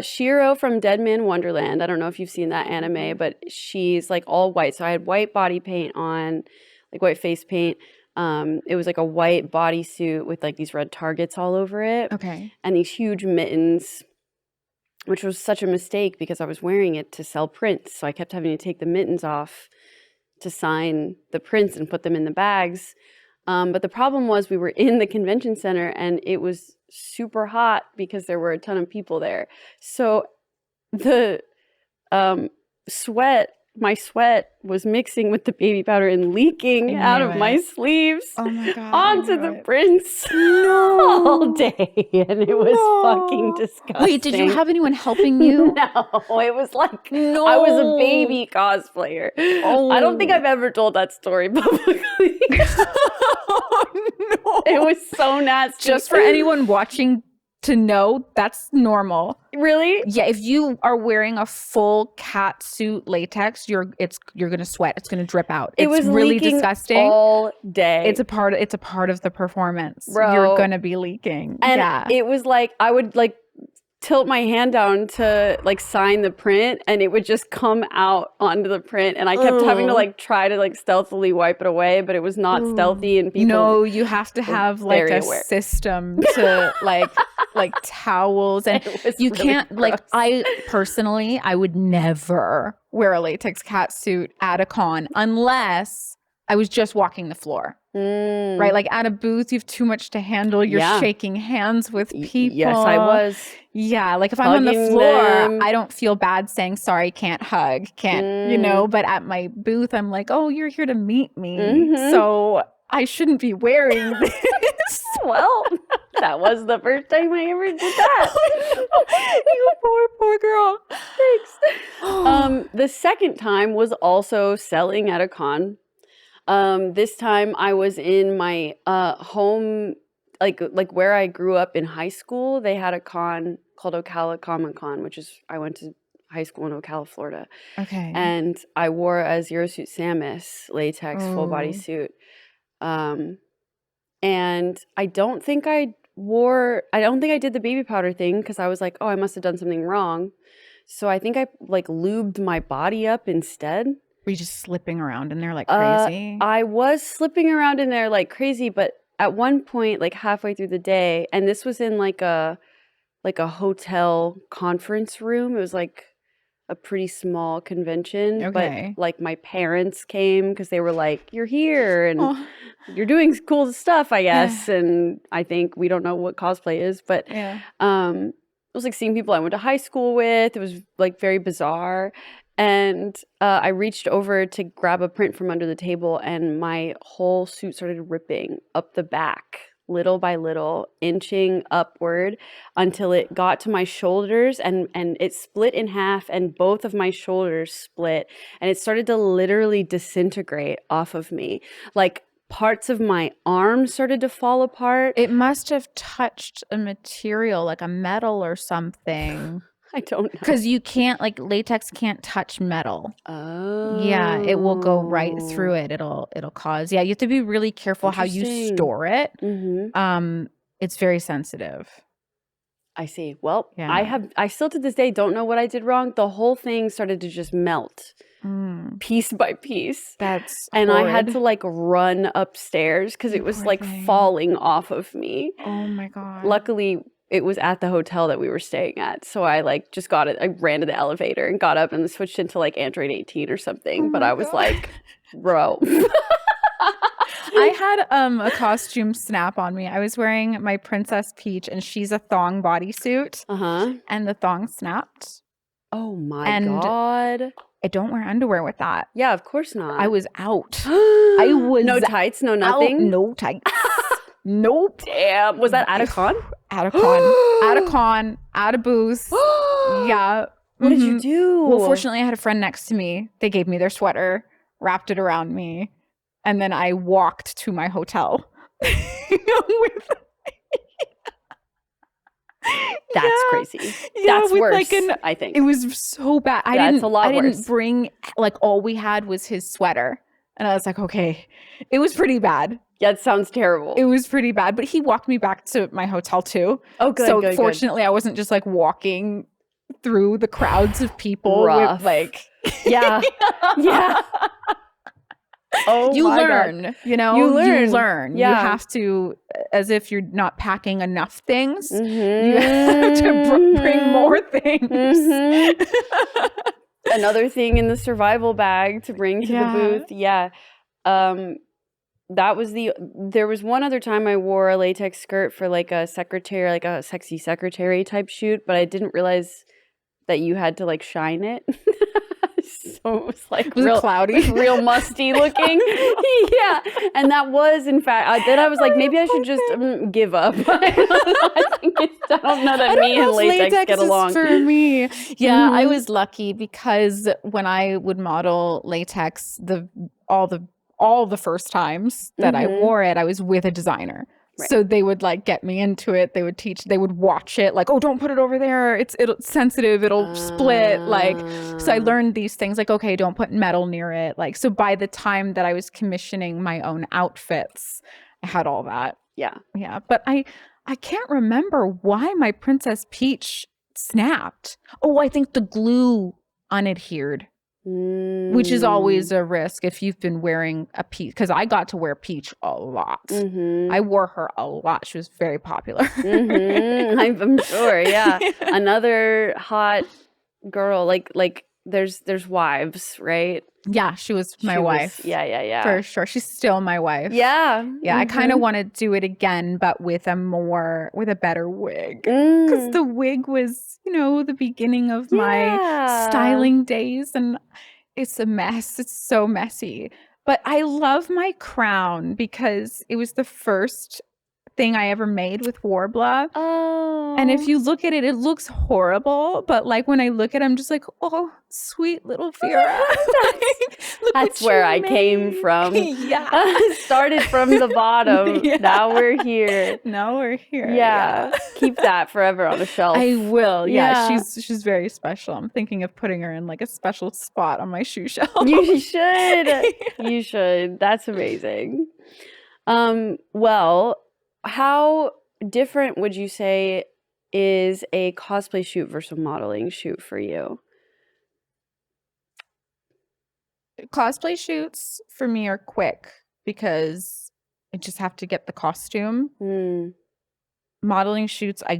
Shiro from Dead Man Wonderland. I don't know if you've seen that anime, but she's like all white. So I had white body paint on, like white face paint. It was like a white bodysuit with like these red targets all over it. Okay. And these huge mittens, which was such a mistake because I was wearing it to sell prints. So I kept having to take the mittens off to sign the prints and put them in the bags. But the problem was we were in the convention center and it was super hot because there were a ton of people there. So the my sweat was mixing with the baby powder and leaking out of my sleeves onto the prints all day. And it was fucking disgusting. Wait, did you have anyone helping you? No, it was like I was a baby cosplayer. I don't think I've ever told that story publicly. It was so nasty. Just for anyone watching to know, that's normal. Really? Yeah, if you are wearing a full cat suit latex, you're gonna sweat. It's gonna drip out. It was really disgusting all day. It's a part of the performance. Bro. You're gonna be leaking. And it was like I would like tilt my hand down to like sign the print and it would just come out onto the print and I kept having to like try to like stealthily wipe it away, but it was not stealthy and people No, you have to have like a system to like towels and you really can't gross. Like I would never wear a latex cat suit at a con unless I was just walking the floor. Right? Like at a booth, you have too much to handle. You're shaking hands with people. Yes, I was. Yeah. Like if I'm on the floor, I don't feel bad saying, sorry, can't hug, can't, but at my booth, I'm like, oh, you're here to meet me. So I shouldn't be wearing this. Well, that was the first time I ever did that. You poor girl. Thanks. The second time was also selling at a con. This time I was in my home like where I grew up in high school, they had a con called Ocala Comic Con, which is I went to high school in Ocala, Florida. Okay. And I wore a Zero Suit Samus latex full body suit. And I don't think I did the baby powder thing because I was like, oh, I must have done something wrong. So I think I like lubed my body up instead. Were you just slipping around in there like crazy? I was slipping around in there like crazy, but at one point, like halfway through the day, and this was in like a hotel conference room. It was like a pretty small convention, but like my parents came because they were like, "You're here and you're doing cool stuff, I guess." And I think we don't know what cosplay is, but it was like seeing people I went to high school with. It was like very bizarre. And I reached over to grab a print from under the table, and my whole suit started ripping up the back, little by little, inching upward until it got to my shoulders, and it split in half, and both of my shoulders split, and it started to literally disintegrate off of me. Like parts of my arms started to fall apart. It must have touched a material, like a metal or something. I don't know. Because you can't, like, latex can't touch metal. Oh. Yeah, it will go right through it. It'll cause. Yeah, you have to be really careful how you store it. It's very sensitive. I see. Well, I still to this day don't know what I did wrong. The whole thing started to just melt. Piece by piece. And I had to like run upstairs because it was like falling off of me. Oh my God. Luckily, it was at the hotel that we were staying at. So I like just got it. I ran to the elevator and got up and switched into like Android 18 or something. But I was like, bro. I had a costume snap on me. I was wearing my Princess Peach, and she's a thong bodysuit. And the thong snapped. Oh my God. I don't wear underwear with that. Yeah, of course not. I was out. I was no tights, no nothing. Out, no tights. Nope. Damn. Was that at a con? At a con. At a con. At a booth. Yeah. What did you do? Well, fortunately, I had a friend next to me. They gave me their sweater, wrapped it around me, and then I walked to my hotel. That's crazy. That's worse, like I think. It was so bad. That's a lot worse. I didn't bring, like, all we had was his sweater. And I was like, okay. It was pretty bad. Yeah, it sounds terrible. It was pretty bad. But he walked me back to my hotel too. Oh, good. So fortunately, I wasn't just like walking through the crowds of people. Rough. With, like, yeah. Yeah. Oh, you learn, God. You know, you learn. Yeah. You have to, as if you're not packing enough things, you have to bring more things. Another thing in the survival bag to bring to the booth. Yeah. There was one other time I wore a latex skirt for like a secretary, like a sexy secretary type shoot, but I didn't realize that you had to like shine it. So it was like real cloudy, real musty looking. Yeah. And that was, in fact, then I was like, maybe I should just give up. I don't know that me and latex get along. For me. Yeah, I was lucky because when I would model latex, all the first times that I wore it, I was with a designer. Right. So they would like get me into it. They would watch it like, oh, don't put it over there. It's sensitive. It'll split. Like, so I learned these things like, okay, don't put metal near it. Like, so by the time that I was commissioning my own outfits, I had all that. Yeah. Yeah. But I can't remember why my Princess Peach snapped. Oh, I think the glue unadhered. Which is always a risk if you've been wearing a peach, because I got to wear Peach a lot. I wore her a lot. She was very popular. I'm sure. Yeah. Another hot girl. Like there's wives, right? Yeah, she was my wife. Yeah. For sure. She's still my wife. Yeah. Yeah. I kind of want to do it again, but with a better wig. Because the wig was, the beginning of my styling days, and it's a mess. It's so messy. But I love my crown because it was the first thing I ever made with Warbler. Oh. And if you look at it, it looks horrible. But like when I look at it, I'm just like, oh, sweet little Vera. That's where I came from. Yeah. Started from the bottom. Yeah. Now we're here. Yeah. Keep that forever on a shelf. I will. Yeah. She's very special. I'm thinking of putting her in like a special spot on my shoe shelf. You should. You should. That's amazing. Well, how different would you say is a cosplay shoot versus a modeling shoot for you? Cosplay shoots for me are quick because I just have to get the costume. Modeling shoots, I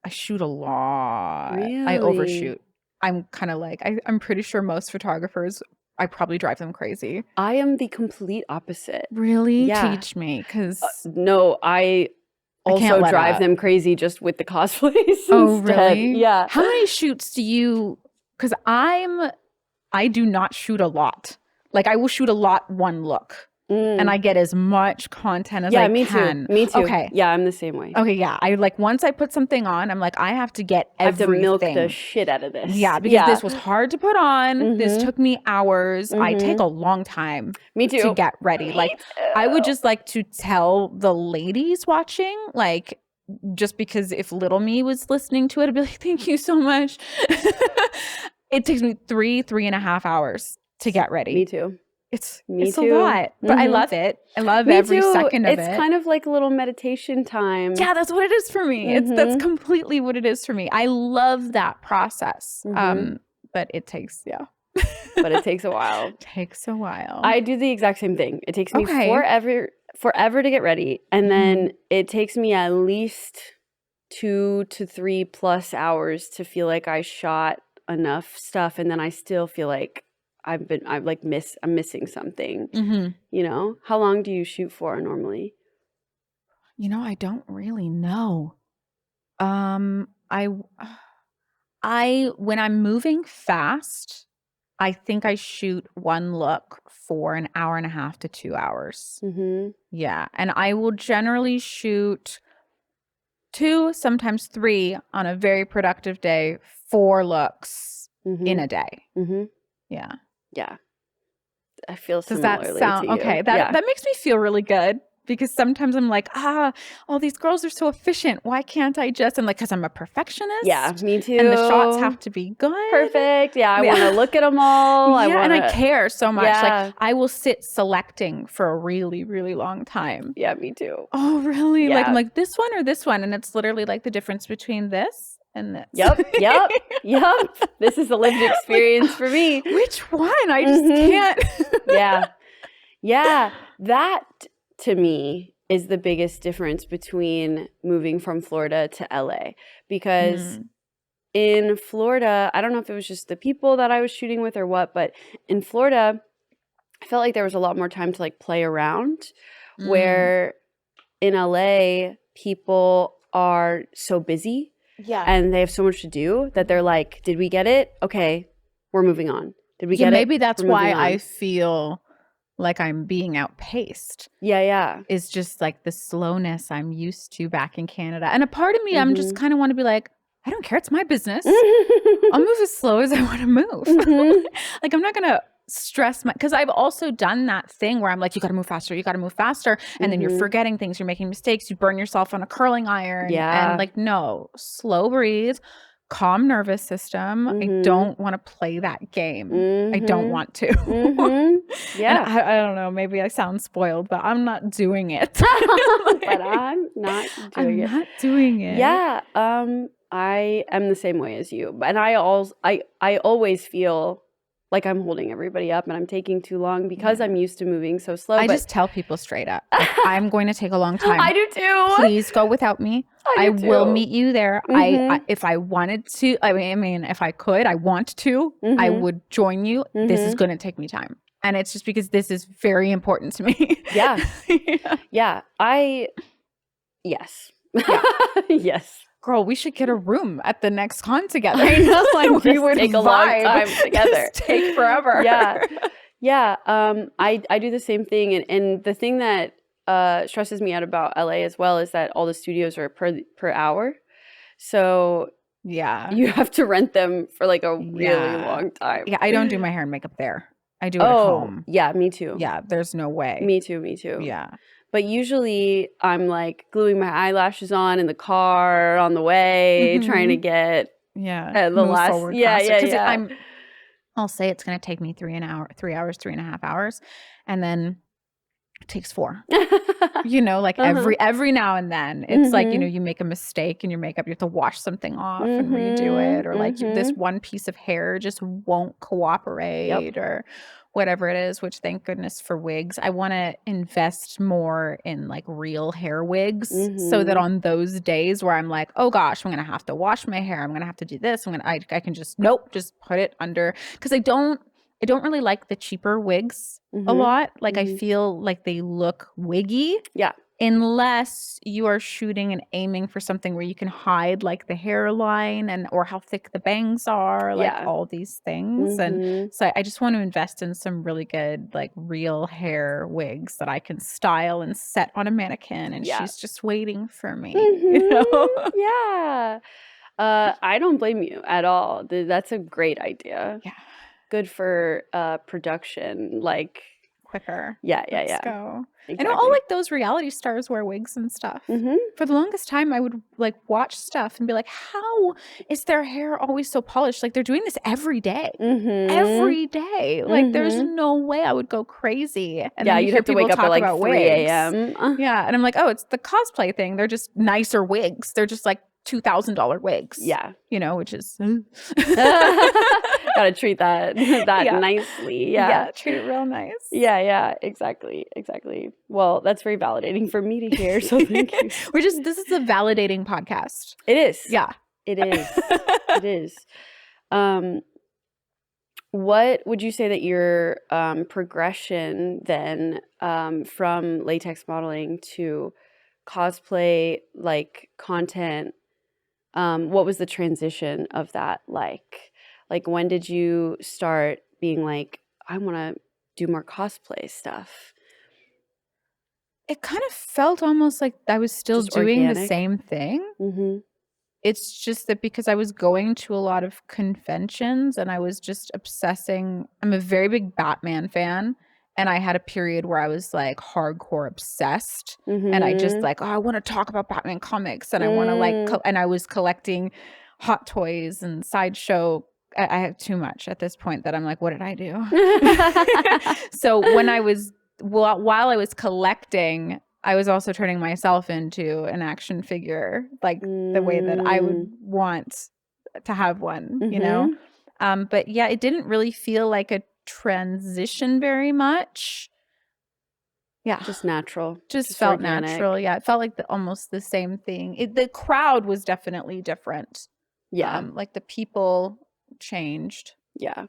shoot a lot. Really? I overshoot. I'm kind of like, I'm pretty sure most photographers, I probably drive them crazy. I am the complete opposite. Really? Yeah. Teach me, because no, I also drive them crazy just with the cosplays. Oh, instead. really? Yeah. How many shoots do you? Because I do not shoot a lot. Like I will shoot a lot one look. And I get as much content as I can. Me too. Okay. Yeah, I'm the same way. Okay, yeah. I like once I put something on, I'm like, I have to get everything. I have to milk the shit out of this. Yeah, because this was hard to put on. This took me hours. I take a long time to get ready. I would just like to tell the ladies watching, like, just because if little me was listening to it, I'd be like, thank you so much. It takes me 3.5 hours to get ready. Me too. It's a lot, but I love it. I love every second of it. It's kind of like a little meditation time. Yeah, that's what it is for me. That's completely what it is for me. I love that process. But it takes, But it takes a while. I do the exact same thing. It takes me forever to get ready. And then it takes me at least 2 to 3 plus hours to feel like I shot enough stuff. And then I still feel like I'm missing something. You know, how long do you shoot for normally? You know, I don't really know. When I'm moving fast, I think I shoot one look for an hour and a half to 2 hours. Yeah, and I will generally shoot 2, sometimes 3 on a very productive day, 4 looks in a day. Yeah. I feel similarly. Does that sound to you. Okay? That makes me feel really good, because sometimes I'm like, all these girls are so efficient. Why can't I just? I'm like, because I'm a perfectionist. Yeah, me too. And the shots have to be good. Perfect. Yeah, I want to look at them all. And I care so much. Like I will sit selecting for a really, really long time. Yeah, me too. Oh, really? Yeah. Like I'm like, this one or this one? And it's literally like the difference between this and this. Yep. This is a lived experience for me. Which one? I just can't. Yeah. That to me is the biggest difference between moving from Florida to LA, because in Florida, I don't know if it was just the people that I was shooting with or what, but in Florida, I felt like there was a lot more time to like play around, where in LA, people are so busy. Yeah. And they have so much to do that they're like, did we get it? Okay, we're moving on. Did we get it? Maybe that's why I feel like I'm being outpaced. Yeah. It's just like the slowness I'm used to back in Canada. And a part of me, I'm just kind of want to be like, I don't care. It's my business. I'll move as slow as I want to move. Like, I'm not going to stress because I've also done that thing where I'm like, you got to move faster. And then you're forgetting things. You're making mistakes. You burn yourself on a curling iron. Yeah. And like, no, slow breathe, calm nervous system. I don't want to play that game. I don't want to. Yeah. And I don't know. Maybe I sound spoiled, but I'm not doing it. But I'm not doing it. Yeah. I am the same way as you. And I always feel like I'm holding everybody up and I'm taking too long because I'm used to moving so slow. I just tell people straight up, like, I'm going to take a long time. I do too. Please go without me. I will meet you there. I if I wanted to, I mean, if I could, I want to, I would join you. This is going to take me time. And it's just because this is very important to me. Yeah. Yes. Girl, we should get a room at the next con together. I know, like we would take a long time together. Just take forever. Yeah. I do the same thing, and the thing that stresses me out about LA as well is that all the studios are per hour. So you have to rent them for like a really long time. Yeah, I don't do my hair and makeup there. I do it at home. Yeah, me too. Yeah, there's no way. Me too. Yeah. But usually I'm like gluing my eyelashes on in the car on the way, trying to get the last forward faster. I'll say it's going to take me 3 hours, 3.5 hours, and then it takes 4. Like every now and then it's like, you make a mistake in your makeup, you have to wash something off and redo it, or like this one piece of hair just won't cooperate or whatever it is, which thank goodness for wigs. I want to invest more in like real hair wigs so that on those days where I'm like, oh gosh, I'm going to have to wash my hair, I'm going to have to do this, I can just put it under, because I don't really like the cheaper wigs a lot. Like I feel like they look wiggy. Yeah. Unless you are shooting and aiming for something where you can hide like the hairline or how thick the bangs are, like all these things. And so I just want to invest in some really good like real hair wigs that I can style and set on a mannequin, and she's just waiting for me. Yeah. I don't blame you at all. That's a great idea. Yeah. Good for production, like quicker. Let's go. Exactly. I know all like those reality stars wear wigs and stuff. For the longest time, I would like watch stuff and be like, how is their hair always so polished? Like they're doing this every day. Every day. Like there's no way I would go crazy. And then you'd have to wake up at like 3 a.m. Yeah. And I'm like, oh, it's the cosplay thing. They're just nicer wigs. They're just like $2,000 wigs. Yeah. Which is gotta treat that nicely. Yeah, treat it real nice. Yeah, exactly. Well, that's very validating for me to hear, so thank you. This is a validating podcast. It is. Yeah. It is. It is. What would you say that your progression then from latex modeling to cosplay like content, what was the transition of that like? Like, when did you start being like, I want to do more cosplay stuff? It kind of felt almost like I was still doing the same thing. It's just that because I was going to a lot of conventions and I was just obsessing. I'm a very big Batman fan. And I had a period where I was like hardcore obsessed. And I just like, I want to talk about Batman comics. And I want to like, and I was collecting Hot Toys and Sideshow. I have too much at this point that I'm like, what did I do? So when while I was collecting, I was also turning myself into an action figure, like the way that I would want to have one, But yeah, it didn't really feel like a transition very much. Yeah. Just natural. Just felt organic. Natural. Yeah. It felt like almost the same thing. The crowd was definitely different. Yeah. Like the people changed. Yeah.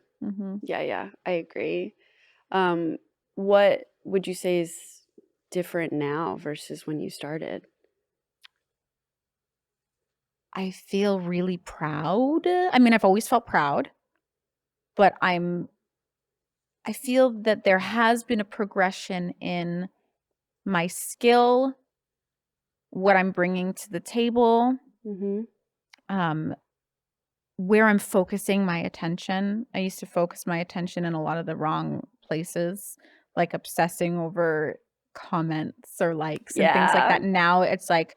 Yeah. I agree. What would you say is different now versus when you started? I feel really proud. I mean, I've always felt proud, but I feel that there has been a progression in my skill, what I'm bringing to the table, where I'm focusing my attention. I used to focus my attention in a lot of the wrong places, like obsessing over comments or likes and things like that. Now it's like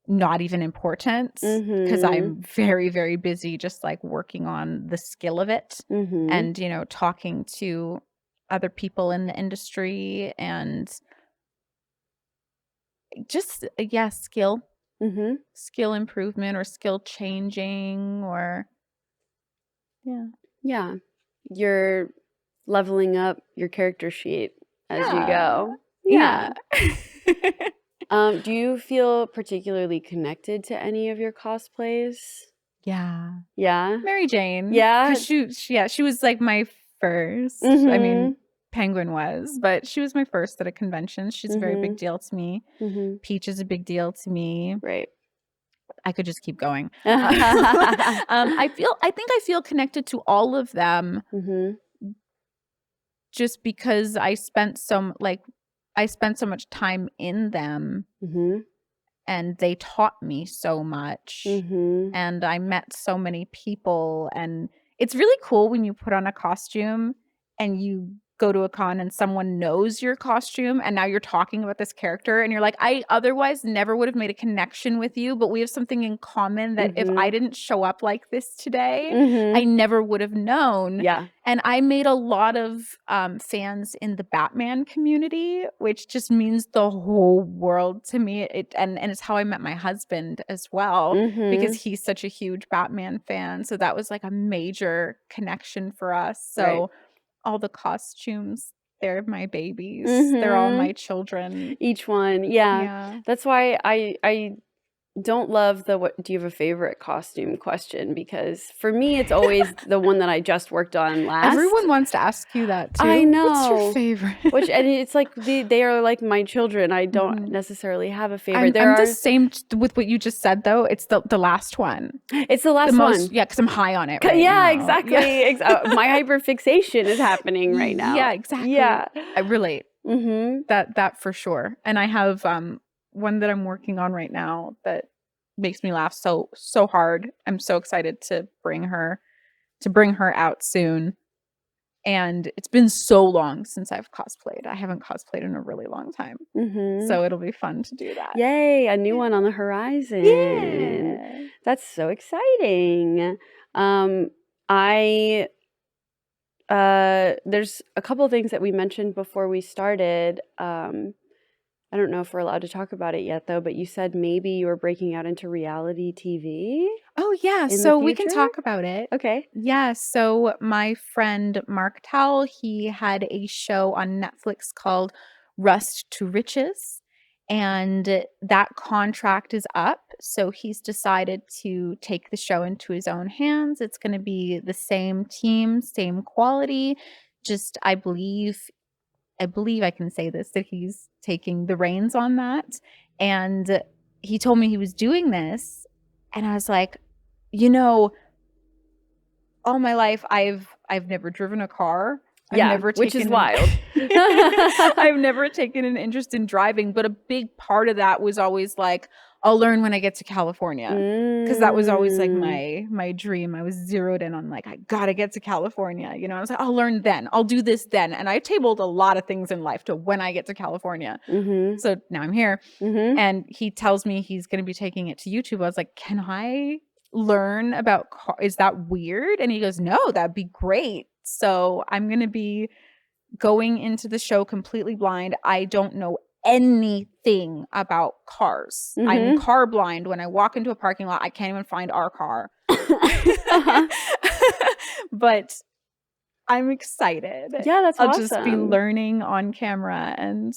not even important because I'm very, very busy just like working on the skill of it and, talking to other people in the industry and just, skill. Skill improvement or skill changing or Yeah. You're leveling up your character sheet as you go. Yeah. Do you feel particularly connected to any of your cosplays? Yeah. Yeah. Mary Jane. Yeah. She was like my first. I mean, Penguin was, but she was my first at a convention. She's a very big deal to me. Peach is a big deal to me. Right. I could just keep going. I think I feel connected to all of them just because I spent I spent so much time in them and they taught me so much and I met so many people, and it's really cool when you put on a costume and you go to a con and someone knows your costume and now you're talking about this character and you're like, I otherwise never would have made a connection with you, but we have something in common that if I didn't show up like this today, I never would have known. Yeah. And I made a lot of fans in the Batman community, which just means the whole world to me. And it's how I met my husband as well, because he's such a huge Batman fan. So that was like a major connection for us. So all the costumes, they're my babies. They're all my children. Each one. Yeah. That's why I don't love the what do you have a favorite costume question, because for me it's always the one that I just worked on last. Everyone wants to ask you that too. I know. What's your favorite? And it's like they are like my children. I don't necessarily have a favorite. I'm the same with what you just said though. It's the last one. It's the last one. Yeah, because I'm high on it right now. Exactly. My hyperfixation is happening right now. Yeah, exactly. Yeah. I relate. That for sure. And I have one that I'm working on right now that makes me laugh so hard. I'm so excited to bring her out soon. And it's been so long since I've cosplayed. I haven't cosplayed in a really long time. So it'll be fun to do that. Yay, a new one on the horizon. Yeah. That's so exciting. There's a couple of things that we mentioned before we started. I don't know if we're allowed to talk about it yet, though, but you said maybe you were breaking out into reality TV. Oh, yeah. So we can talk about it. Okay. Yeah. So my friend Mark Towell, he had a show on Netflix called Rust to Riches, and that contract is up. So he's decided to take the show into his own hands. It's going to be the same team, same quality. Just, I believe I can say this, that he's taking the reins on that. And he told me he was doing this. And I was like, all my life, I've never driven a car. Which is wild. I've never taken an interest in driving. But a big part of that was always like, I'll learn when I get to California, because that was always like my dream. I was zeroed in on like, I gotta get to California. I was like, I'll learn then. I'll do this then. And I tabled a lot of things in life to when I get to California. So now I'm here. And he tells me he's going to be taking it to YouTube. I was like, can I learn about is that weird? And he goes, no, that'd be great. So I'm going to be going into the show completely blind. I don't know anything about cars. I'm car blind. When I walk into a parking lot, I can't even find our car. But I'm excited. Yeah, that's awesome. I'll just be learning on camera, and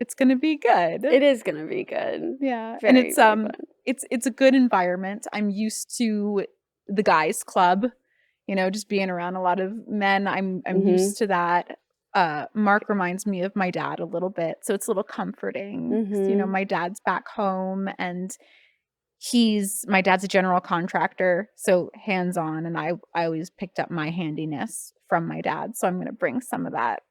it's gonna be good. It is gonna be good. Yeah, and it's a good environment. I'm used to the guys' club, just being around a lot of men. I'm used to that. Mark reminds me of my dad a little bit, so it's a little comforting. My dad's back home, and my dad's a general contractor, so hands-on, and I always picked up my handiness from my dad, so I'm going to bring some of that.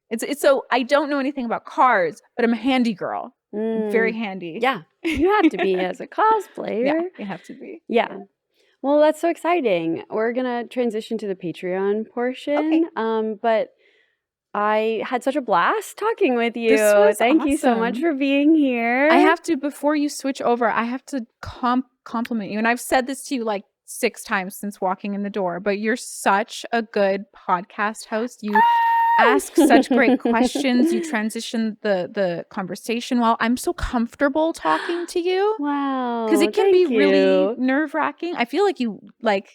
It's so I don't know anything about cars, but I'm a handy girl. Very handy. Yeah, you have to be as a cosplayer. Yeah, you have to be. Yeah. Well, that's so exciting. We're gonna transition to the Patreon portion. Okay. But I had such a blast talking with you. Thank you so much for being here. I have to, before you switch over, I have to compliment you. And I've said this to you like 6 times since walking in the door, but you're such a good podcast host. You ask such great questions. You transition the conversation well. I'm so comfortable talking to you. Wow. Because it can be really nerve-wracking. I feel like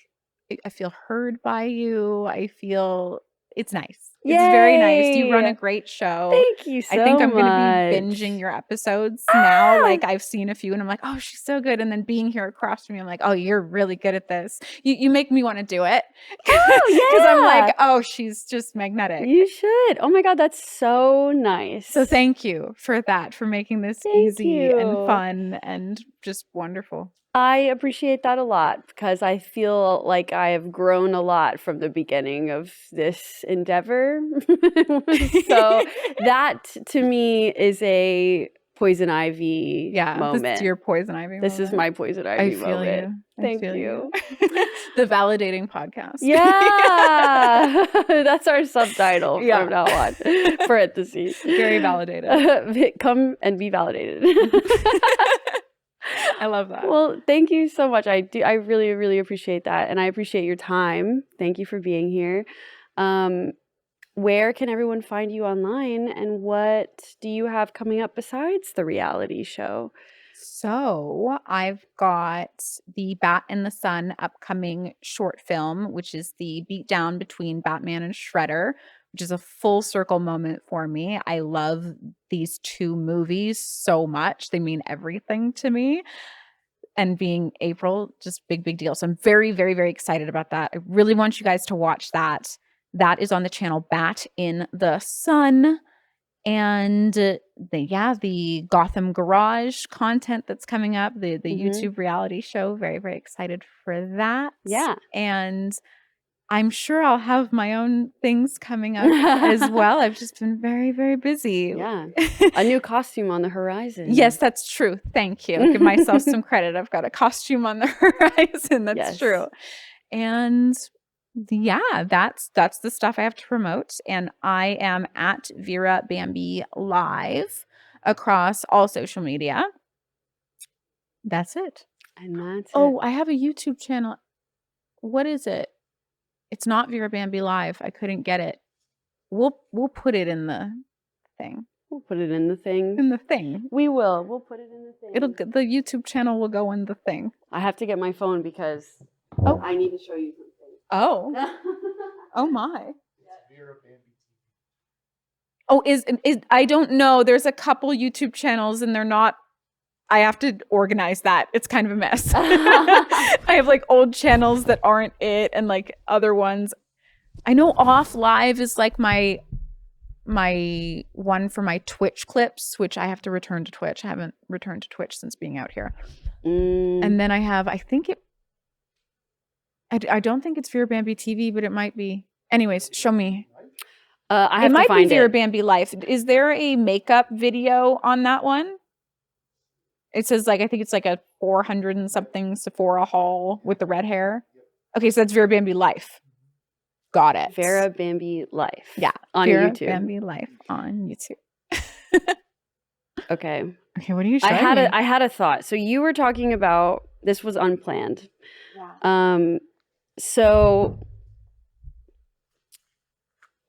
I feel heard by you. I feel it's nice. Yay. It's very nice. You run a great show. Thank you so much. I think I'm going to be binging your eepisodes now. Like I've seen a few and I'm like, oh, she's so good. And then being here across from me, I'm like, oh, you're really good at this. You make me want to do it. Oh, yeah. Because I'm like, oh, she's just magnetic. You should. Oh my God, that's so nice. So thank you for that, for making this easy and fun and just wonderful. I appreciate that a lot because I feel like I have grown a lot from the beginning of this endeavor. So that to me is a poison ivy moment. This is your poison ivy This moment. is my poison ivy moment. Thank you. The validating podcast. Yeah. That's our subtitle from now on. Parentheses. Very validated. Come and be validated. I love that. Well, thank you so much. I really, really appreciate that. And I appreciate your time. Thank you for being here. Where can everyone find you online, and what do you have coming up besides the reality show? So I've got the Bat in the Sun upcoming short film, which is the beatdown between Batman and Shredder, which is a full circle moment for me. I love these two movies so much. They mean everything to me. And being April, just big deal. So I'm very, very, very excited about that. I really want you guys to watch that. That is on the channel Bat in the Sun. And the Gotham Garage content that's coming up, the YouTube reality show. Very, very excited for that. Yeah. And I'm sure I'll have my own things coming up as well. I've just been very, very busy. Yeah. A new costume on the horizon. Yes, that's true. Thank you. I'll give myself some credit. I've got a costume on the horizon. That's true. And yeah, that's the stuff I have to promote. And I am at Vera Bambi Live across all social media. That's it. And that's it. I have a YouTube channel. What is it? It's not Vera Bambi Live. I couldn't get it. We'll put it in the thing. We'll put it in the thing. In the thing. We will. We'll put it in the thing. The YouTube channel will go in the thing. I have to get my phone because I need to show you something. Oh. Oh my. Oh, is I don't know. There's a couple YouTube channels and they're not. I have to organize that. It's kind of a mess. I have like old channels that aren't it and like other ones. I know Off Live is like my one for my Twitch clips, which I have to return to Twitch. I haven't returned to Twitch since being out here. And then I have, I don't think it's Vera Bambi TV, but it might be. Anyways, show me. It might be Vera Bambi Life. Is there a makeup video on that one? It says I think it's like a 400 and something Sephora haul with the red hair. Okay, so that's Vera Bambi Life. Got it. Vera Bambi Life. Yeah, on YouTube. Vera Bambi Life on YouTube. Okay. Okay, what are you showing me? I had a thought. So you were talking about, this was unplanned. Yeah. So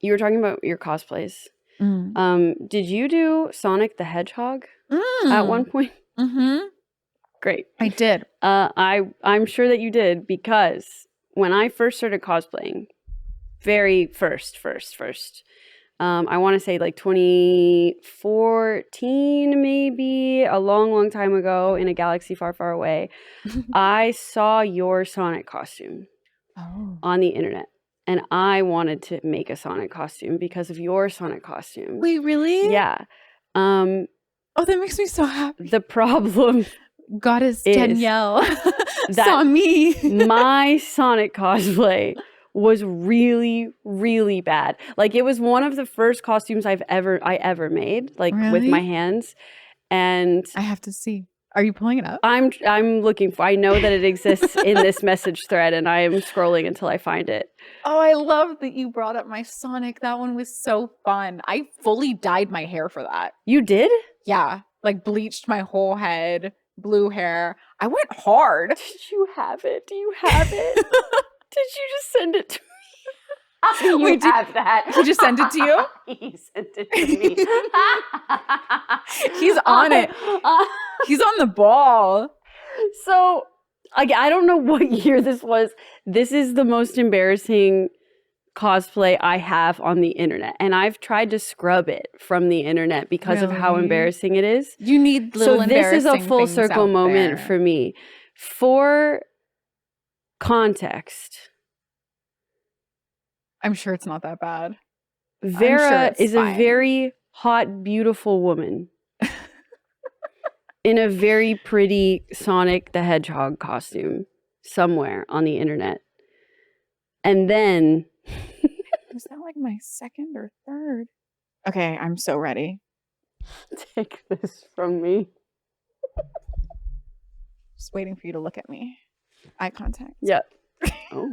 you were talking about your cosplays. Did you do Sonic the Hedgehog at one point? Mm-hmm. Great. I did. I'm sure that you did, because when I first started cosplaying, very first, I want to say like 2014, maybe, a long time ago in a galaxy far, far away, I saw your Sonic costume on the internet. And I wanted to make a Sonic costume because of your Sonic costume. Wait, really? Yeah. Oh, that makes me so happy. The problem Goddess Danielle saw me. My Sonic cosplay was really, really bad. Like, it was one of the first costumes I ever made, like with my hands. And I have to see. Are you pulling it up? I'm looking for. I know that it exists in this message thread, and I am scrolling until I find it. Oh, I love that you brought up my Sonic. That one was so fun. I fully dyed my hair for that. You did? Yeah, like bleached my whole head, blue hair. I went hard. Did you have it? Do you have it? Did you just send it to me? We have that. He just sent it to you? He sent it to me. He's on it. He's on the ball. So, I don't know what year this was. This is the most embarrassing cosplay I have on the internet. And I've tried to scrub it from the internet because of how embarrassing it is. You need little embarrassing So this is a full circle moment for me. For context, I'm sure it's not that bad. Vera is a very hot, beautiful woman. in a very pretty Sonic the Hedgehog costume somewhere on the internet. And then... Was that like my second or third? Okay, I'm so ready. Take this from me. Just waiting for you to look at me. Eye contact. Yep. Oh.